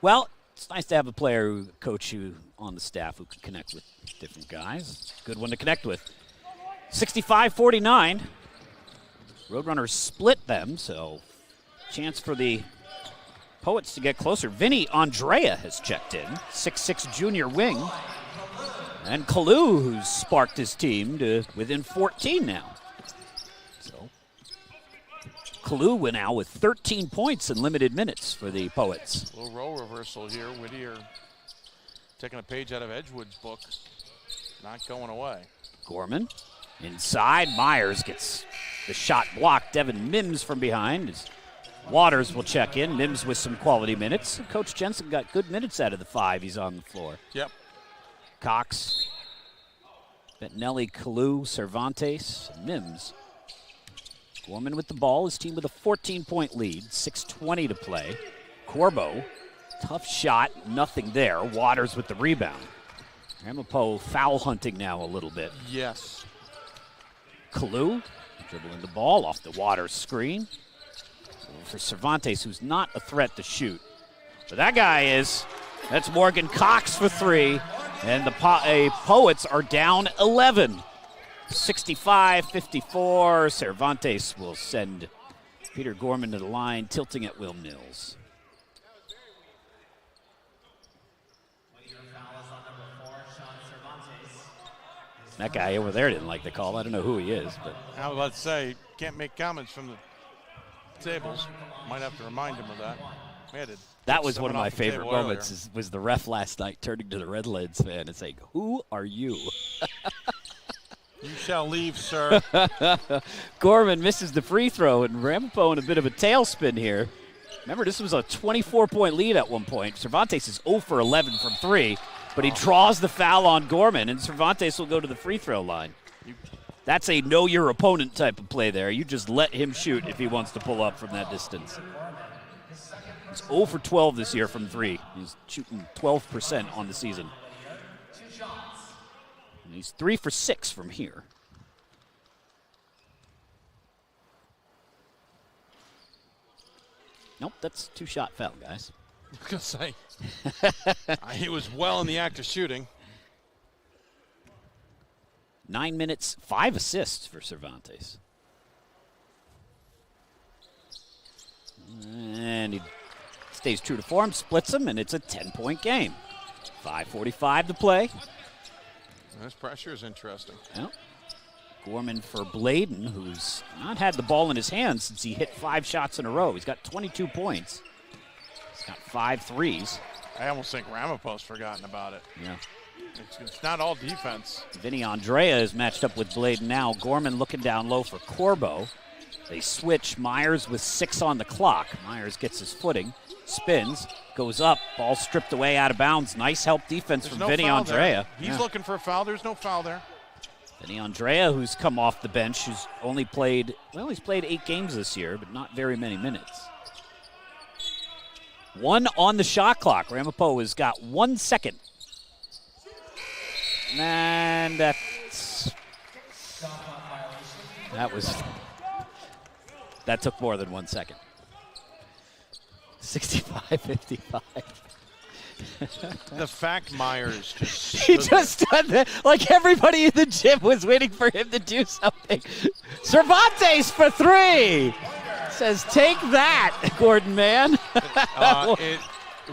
Well, it's nice to have a player, coach who on the staff who can connect with different guys. Good one to connect with. 65-49. Roadrunners split them, so chance for the Poets to get closer. Vinny Andrea has checked in, 6'6" junior wing. And Kalu, who's sparked his team to within 14 now. So Kalu now with 13 points in limited minutes for the Poets. A little role reversal here. Whittier taking a page out of Edgewood's book. Not going away. Gorman inside. Myers gets the shot blocked. Devin Mims from behind. As Waters will check in. Mims with some quality minutes. Coach Jensen got good minutes out of the 5 he's on the floor. Yep. Cox, Bettinelli, Kalu, Cervantes, Mims. Gorman with the ball. His team with a 14-point lead. 6:20 to play. Corbo, tough shot. Nothing there. Waters with the rebound. Ramapo foul hunting now a little bit. Yes. Kalu dribbling the ball off the Waters screen. For Cervantes, who's not a threat to shoot. But that guy is. That's Morgan Cox for 3. And the Poets are down 11. 65-54. Cervantes will send Peter Gorman to the line, tilting at Will Mills. That guy over there didn't like the call. I don't know who he is, but I was about to say, can't make comments from the tables. Might have to remind him of that. That was one of my favorite moments was the ref last night turning to the Redlands fan and saying, "Who are you?" You shall leave, sir. Gorman misses the free throw, and Ramapo in a bit of a tailspin here. Remember, this was a 24-point lead at one point. Cervantes is 0 for 11 from 3, but he draws the foul on Gorman, and Cervantes will go to the free throw line. That's a know your opponent type of play there. You just let him shoot if he wants to pull up from that distance. He's 0 for 12 this year from 3. He's shooting 12% on the season. And he's 3 for 6 from here. Nope, that's 2-shot foul, guys. I was going to say, he was well in the act of shooting. 9 minutes, 5 assists for Cervantes. And he stays true to form, splits them, and it's a 10-point game. 5:45 to play. This pressure is interesting. Yep. Gorman for Bladen, who's not had the ball in his hands since he hit 5 shots in a row. He's got 22 points. He's got 5 threes. I almost think Ramapo's forgotten about it. Yeah. It's not all defense. Vinny Andrea is matched up with Bladen now. Gorman looking down low for Corbo. They switch. Myers with 6 on the clock. Myers gets his footing, spins, goes up, ball stripped away out of bounds. Nice help defense from Vinny Andrea. He's looking for a foul. There's no foul there. Vinny Andrea, who's come off the bench, who's only played, well, he's played 8 games this year, but not very many minutes. 1 on the shot clock. Ramapo has got 1 second. And that took more than 1 second. 65-55. The fact Myers just he just done that. Like everybody in the gym was waiting for him to do something. Cervantes for 3. Says, take that, Gordon Mann.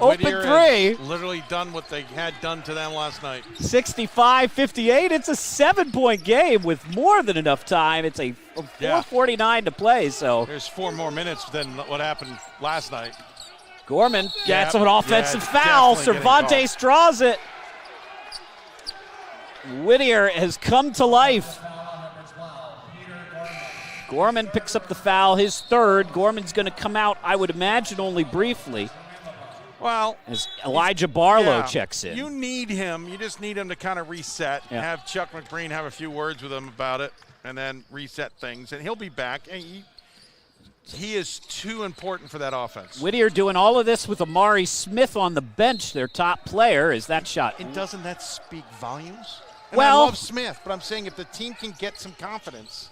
Open 3. Literally done what they had done to them last night. 65-58. It's a 7-point game with more than enough time. It's a 4:49 to play. So there's 4 more minutes than what happened last night. Gorman gets an offensive foul. Cervantes draws it. Whittier has come to life. Gorman picks up the foul, his 3rd. Gorman's going to come out, I would imagine, only briefly. Well, as Elijah Barlow checks in. You need him. You just need him to kind of reset. Yeah. Have Chuck McBreen have a few words with him about it, and then reset things. And he'll be back. And he is too important for that offense. Whittier doing all of this with Amari Smith on the bench, their top player. Is that shot? And doesn't that speak volumes? And well, I love Smith, but I'm saying if the team can get some confidence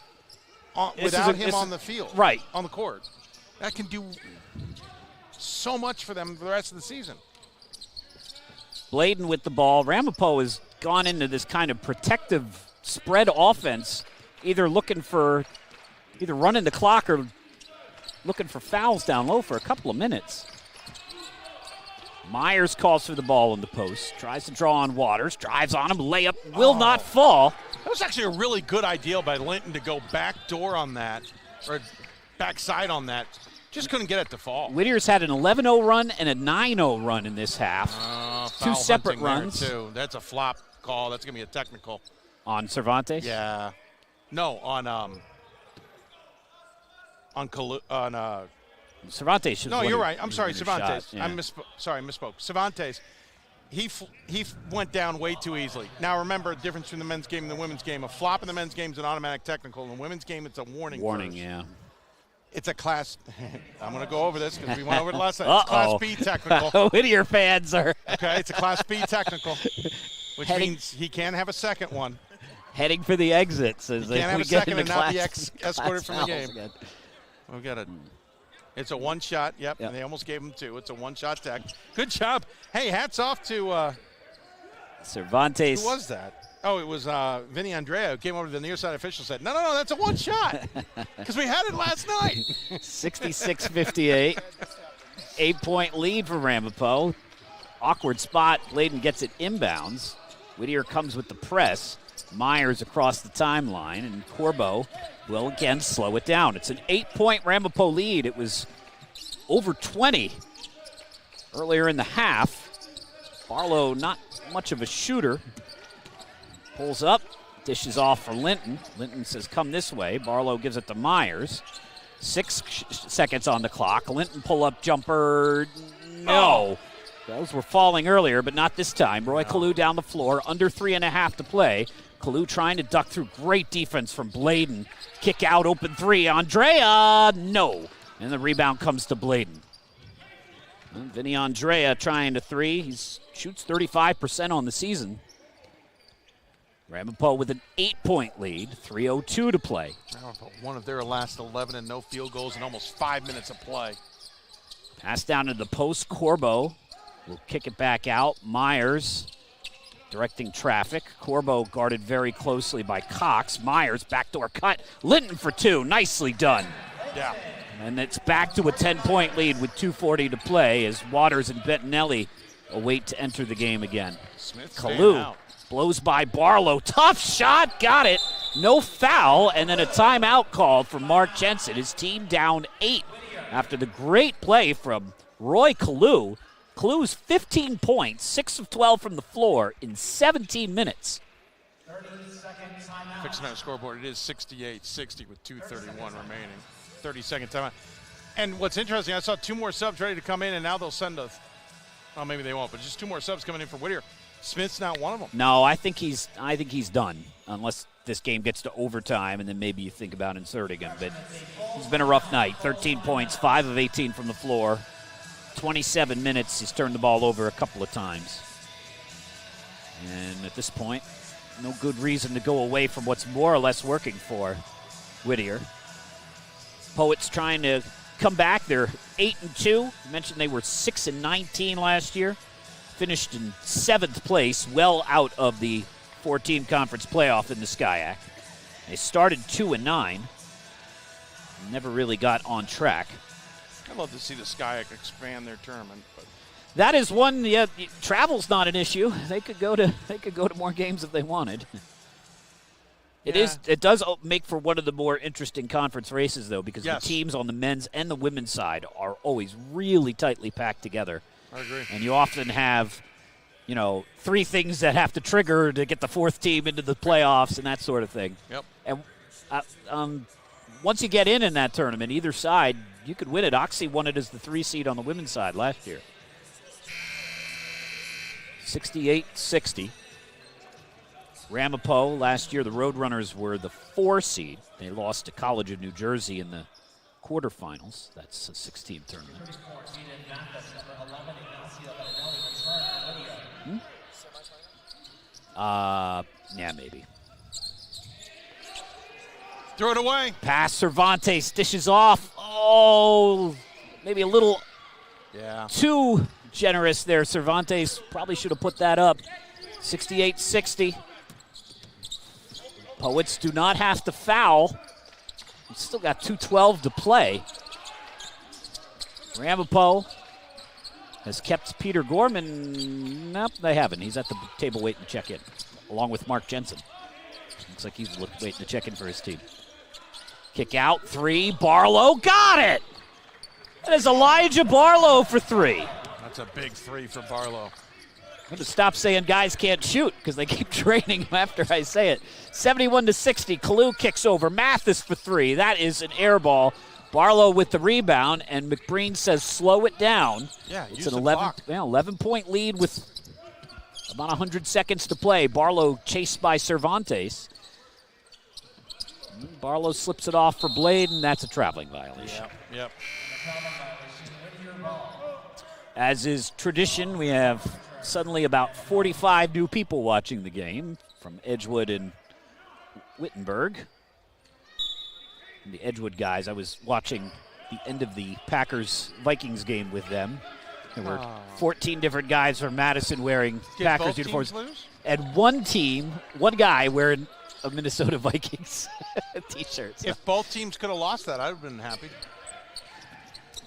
without him on the field, right, on the court, that can do so much for them for the rest of the season. Bladen with the ball. Ramapo has gone into this kind of protective spread offense, either running the clock or looking for fouls down low for a couple of minutes. Myers calls for the ball in the post, tries to draw on Waters, drives on him, layup will not fall. That was actually a really good idea by Linton to go backdoor on that, or backside on that. Just couldn't get it to fall. Whittier's had an 11-0 run and a 9-0 run in this half. Two separate runs. Too. That's a flop call. That's going to be a technical. On Cervantes? Yeah. No, on Cervantes should. No, you're right. I'm sorry, shot, Cervantes. yeah. I misspoke. Cervantes, he went down way too easily. Now remember, the difference between the men's game and the women's game. A flop in the men's game is an automatic technical. In the women's game, it's a warning. Warning, first. yeah. It's a class. I'm going to go over this because we went over it last night. It's Class B technical. Whittier fans are. Okay, it's a Class B technical, which means he can have a second one. Heading for the exits as he can't have we a get second into and not be class, escorted from the class game. fouls again. We've got a. It's a one shot. Yep. And they almost gave him two. It's a one shot tech. Good job. Hey, hats off to Cervantes. Who was that? Oh, it was Vinny Andrea who came over to the near side official and said, no, that's a one shot. Because we had it last night. 66-58. 8-point lead for Ramapo. Awkward spot. Bladen gets it inbounds. Whittier comes with the press. Myers across the timeline, and Corbo will again slow it down. It's an 8-point Ramapo lead. It was over 20 earlier in the half. Barlow not much of a shooter. Pulls up, dishes off for Linton. Linton says, come this way. Barlow gives it to Myers. 6 seconds on the clock. Linton pull-up jumper, no. Those were falling earlier, but not this time. Roy Kalu down the floor, under 3.5 to play. Kalu trying to duck through. Great defense from Bladen. Kick out, open three. Andrea, no. And the rebound comes to Bladen. Vinny Andrea trying to three. He shoots 35% on the season. Ramapo with an 8-point lead, 3:02 to play. One of their last 11 and no field goals in almost 5 minutes of play. Pass down to the post. Corbo will kick it back out. Myers directing traffic. Corbo guarded very closely by Cox. Myers backdoor cut. Linton for two. Nicely done. Yeah. And it's back to a 10-point lead with 2:40 to play as Waters and Bettinelli await to enter the game again. Kalu blows by Barlow. Tough shot. Got it. No foul. And then a timeout called for Mark Jensen. His team down 8 after the great play from Roy Kalu. Kalu's 15 points, 6 of 12 from the floor in 17 minutes. Fixing our scoreboard. It is 68-60 with 2:31 remaining. 30-second timeout. And what's interesting, I saw 2 more subs ready to come in, and now they'll send us. Well, maybe they won't, but just 2 more subs coming in for Whittier. Smith's not one of them. No, I think he's done, unless this game gets to overtime, and then maybe you think about inserting him. But it's been a rough night. 13 points, 5 of 18 from the floor. 27 minutes. He's turned the ball over a couple of times. And at this point, no good reason to go away from what's more or less working for Whittier. Poets trying to come back. They're 8-2. You mentioned they were 6-19 last year. Finished in 7th place, well out of the 4-team conference playoff in the SCIAC. They started 2-9. Never really got on track. I'd love to see the SCIAC expand their tournament. But that is one. Yeah, travel's not an issue. They could go to more games if they wanted. It does make for one of the more interesting conference races, though, because the teams on the men's and the women's side are always really tightly packed together. I agree. And you often have, 3 things that have to trigger to get the 4th team into the playoffs and that sort of thing. Yep. And once you get in that tournament, either side, you could win it. Oxy won it as the 3 seed on the women's side last year. 68-60. Ramapo, last year the Roadrunners were the 4 seed. They lost to College of New Jersey in the quarterfinals. That's a 16 tournament. Yeah, maybe. Throw it away. Pass, Cervantes dishes off. Oh, maybe a little too generous there. Cervantes probably should have put that up. 68-60. Poets do not have to foul. We've still got 2:12 to play. Ramapo has kept Peter Gorman. Nope, they haven't. He's at the table waiting to check in, along with Mark Jensen. Looks like he's waiting to check in for his team. Kick out, 3. Barlow got it! That is Elijah Barlow for 3. That's a big 3 for Barlow. I'm going to stop saying guys can't shoot because they keep training him after I say it. 71-60. Kalu kicks over. Mathis for 3. That is an air ball. Barlow with the rebound, and McBreen says slow it down. Yeah, it's an 11-point lead with about 100 seconds to play. Barlow chased by Cervantes. Barlow slips it off for Blade, and that's a traveling violation. Yep. As is tradition, we have suddenly about 45 new people watching the game from Edgewood and Wittenberg. And the Edgewood guys, I was watching the end of the Packers-Vikings game with them. There were 14 different guys from Madison wearing Packers uniforms. And one guy wearing a Minnesota Vikings t-shirt. So. If both teams could have lost that, I'd have been happy.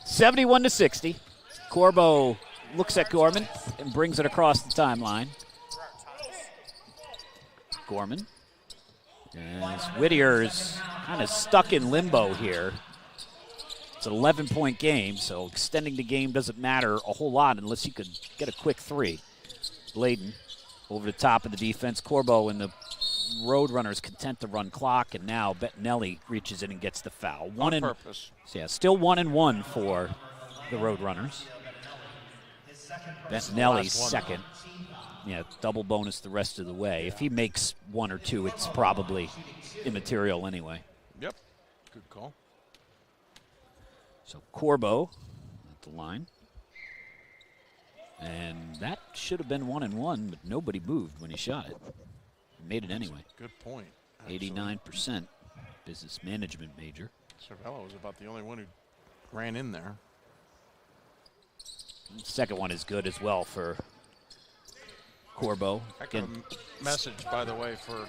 71-60. Corbo looks at Gorman and brings it across the timeline. Gorman. As Whittier's kind of stuck in limbo here. It's an 11-point game, so extending the game doesn't matter a whole lot unless you could get a quick 3. Bladen over the top of the defense. Corbo and the Roadrunners content to run clock, and now Bettinelli reaches in and gets the foul. On purpose. Yeah, still 1-1 for the Roadrunners. Bettinelli's second. Yeah, double bonus the rest of the way. Yeah. If he makes 1 or 2, it's probably immaterial anyway. Yep, good call. So Corbo at the line. And that should have been 1-1, but nobody moved when he shot it. He made it anyway. Good point. 89% business management major. Cervello was about the only one who ran in there. The second one is good as well for Corbo. Heck of a message, by the way, for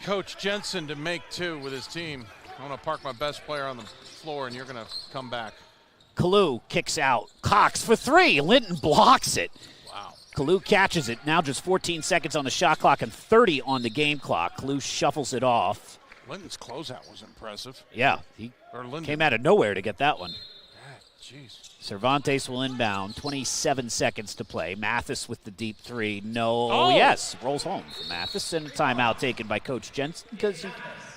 Coach Jensen to make 2 with his team. I want to park my best player on the floor, and you're going to come back. Kalu kicks out. Cox for 3. Linton blocks it. Wow. Kalu catches it. Now just 14 seconds on the shot clock and 30 on the game clock. Kalu shuffles it off. Linton's closeout was impressive. Yeah, he came out of nowhere to get that one. Jeez. Cervantes will inbound. 27 seconds to play. Mathis with the deep 3. No. Oh, yes. Rolls home for Mathis. And a timeout taken by Coach Jensen because you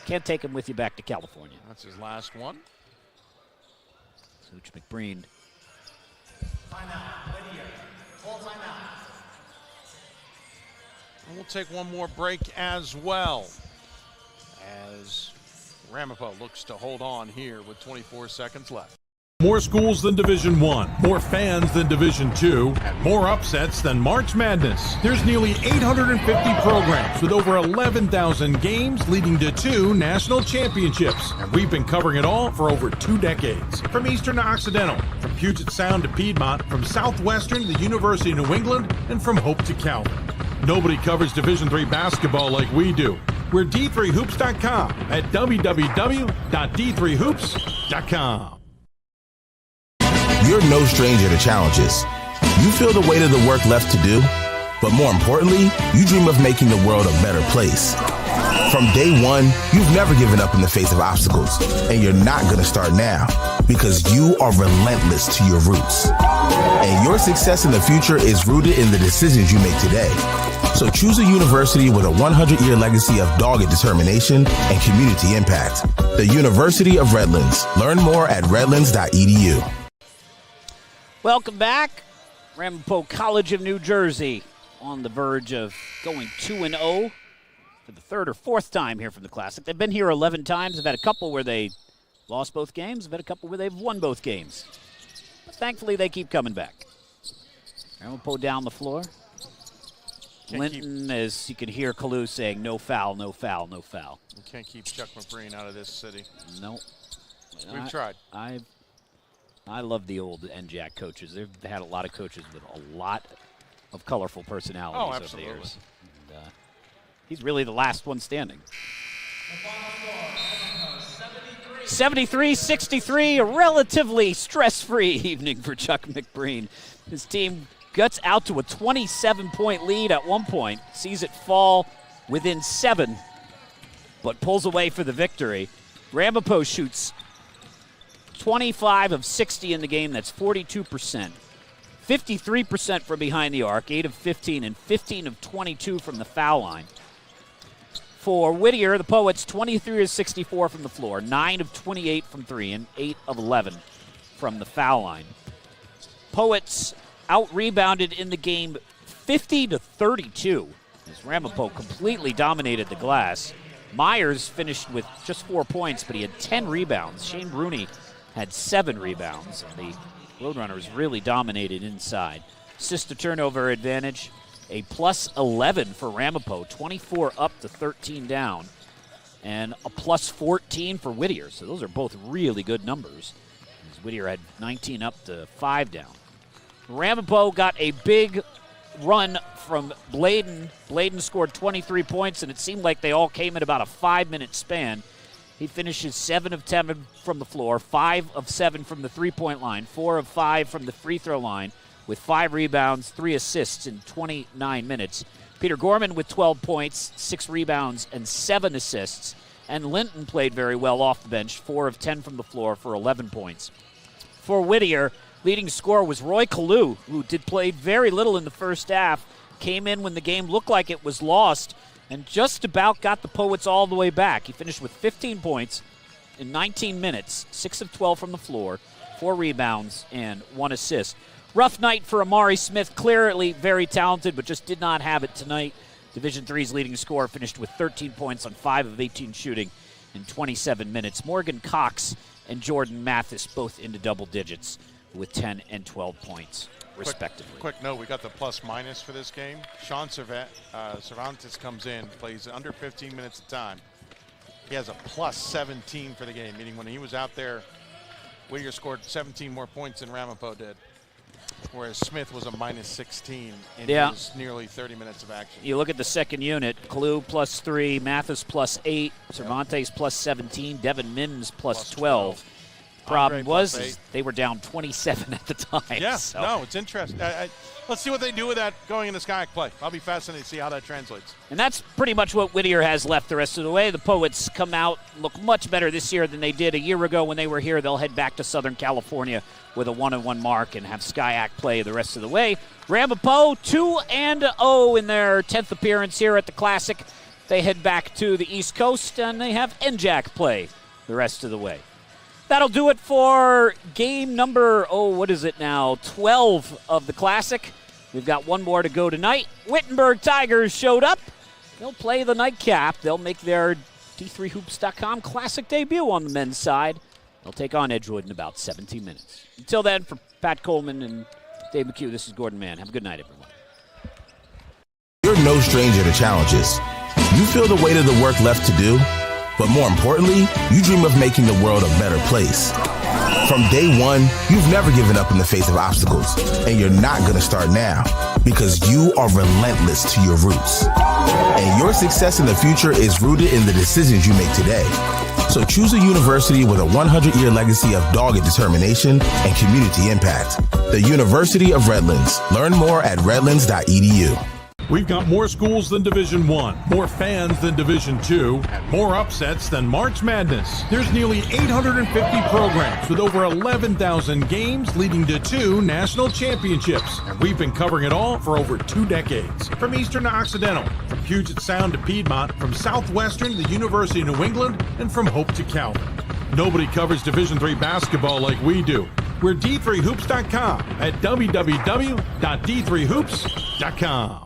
can't take him with you back to California. That's his last one. Such McBreen. And we'll take one more break as well, as Ramapo looks to hold on here with 24 seconds left. More schools than Division I, more fans than Division II, and more upsets than March Madness. There's nearly 850 programs with over 11,000 games leading to 2 national championships. And we've been covering it all for over 2 decades. From Eastern to Occidental, from Puget Sound to Piedmont, from Southwestern to the University of New England, and from Hope to Calvin. Nobody covers Division III basketball like we do. We're D3Hoops.com at www.d3hoops.com. You're no stranger to challenges. You feel the weight of the work left to do, but more importantly, you dream of making the world a better place. From day one, you've never given up in the face of obstacles, and you're not going to start now because you are relentless to your roots. And your success in the future is rooted in the decisions you make today. So choose a university with a 100-year legacy of dogged determination and community impact. The University of Redlands. Learn more at redlands.edu. Welcome back. Ramapo College of New Jersey on the verge of going 2-0 for the 3rd or 4th time here from the Classic. They've been here 11 times. They've had a couple where they lost both games. They've had a couple where they've won both games. But thankfully, they keep coming back. Ramapo down the floor. Linton, as you can hear Kalu saying, no foul, no foul, no foul. We can't keep Chuck McBreen out of this city. No. We've tried. I love the old NJAC coaches. They've had a lot of coaches with a lot of colorful personalities over the years. And, he's really the last one standing. 73-63, a relatively stress-free evening for Chuck McBreen. His team gets out to a 27-point lead at one point, sees it fall within 7, but pulls away for the victory. Ramapo shoots 25 of 60 in the game. That's 42%. 53% from behind the arc, 8 of 15, and 15 of 22 from the foul line. For Whittier, the Poets, 23 of 64 from the floor, 9 of 28 from 3, and 8 of 11 from the foul line. Poets out-rebounded in the game 50-32, as Ramapo completely dominated the glass. Myers finished with just 4 points, but he had 10 rebounds. Shane Bruni had 7 rebounds, and the Roadrunners really dominated inside. Assist-to-turnover advantage, a plus 11 for Ramapo, 24 up to 13 down, and a plus 14 for Whittier. So those are both really good numbers, as Whittier had 19 up to 5 down. Ramapo got a big run from Bladen. Bladen scored 23 points, and it seemed like they all came in about a 5-minute span. He finishes 7 of 10 from the floor, 5 of 7 from the three-point line, 4 of 5 from the free throw line, with 5 rebounds, 3 assists in 29 minutes. Peter Gorman with 12 points, 6 rebounds, and 7 assists. And Linton played very well off the bench, 4 of 10 from the floor for 11 points. For Whittier, leading scorer was Roy Kalu, who did play very little in the first half, came in when the game looked like it was lost, and just about got the Poets all the way back. He finished with 15 points in 19 minutes, 6 of 12 from the floor, 4 rebounds, and 1 assist. Rough night for Amari Smith, clearly very talented, but just did not have it tonight. Division III's leading scorer finished with 13 points on 5 of 18 shooting in 27 minutes. Morgan Cox and Jordan Mathis both into double digits with 10 and 12 points, respectively. Quick note, we got the plus-minus for this game. Sean Cervantes comes in, plays under 15 minutes of time. He has a plus 17 for the game, meaning when he was out there, Whittier scored 17 more points than Ramapo did, whereas Smith was a minus 16 in his nearly 30 minutes of action. You look at the second unit, Kalu plus 3, Mathis plus 8, Cervantes plus 17, Devin Mims plus 12. Problem was they were down 27 at the time. Yeah, so. No, it's interesting. Let's see what they do with that going into SCIAC play. I'll be fascinated to see how that translates. And that's pretty much what Whittier has left the rest of the way. The Poets come out, look much better this year than they did a year ago when they were here. They'll head back to Southern California with a 1-1 mark and have SCIAC play the rest of the way. Ramapo 2-0 in their 10th appearance here at the Classic. They head back to the East Coast and they have NJAC play the rest of the way. That'll do it for game number, 12 of the Classic. We've got one more to go tonight. Wittenberg Tigers showed up. They'll play the nightcap. They'll make their D3Hoops.com Classic debut on the men's side. They'll take on Edgewood in about 17 minutes. Until then, for Pat Coleman and Dave McHugh, this is Gordon Mann. Have a good night, everyone. You're no stranger to challenges. You feel the weight of the work left to do, but more importantly, you dream of making the world a better place. From day one, you've never given up in the face of obstacles, and you're not going to start now because you are relentless to your roots. And your success in the future is rooted in the decisions you make today. So choose a university with a 100-year legacy of dogged determination and community impact. The University of Redlands. Learn more at redlands.edu. We've got more schools than Division I, more fans than Division II, and more upsets than March Madness. There's nearly 850 programs with over 11,000 games leading to 2 national championships. And we've been covering it all for over 2 decades. From Eastern to Occidental, from Puget Sound to Piedmont, from Southwestern to the University of New England, and from Hope to Calvin. Nobody covers Division III basketball like we do. We're D3Hoops.com at www.d3hoops.com.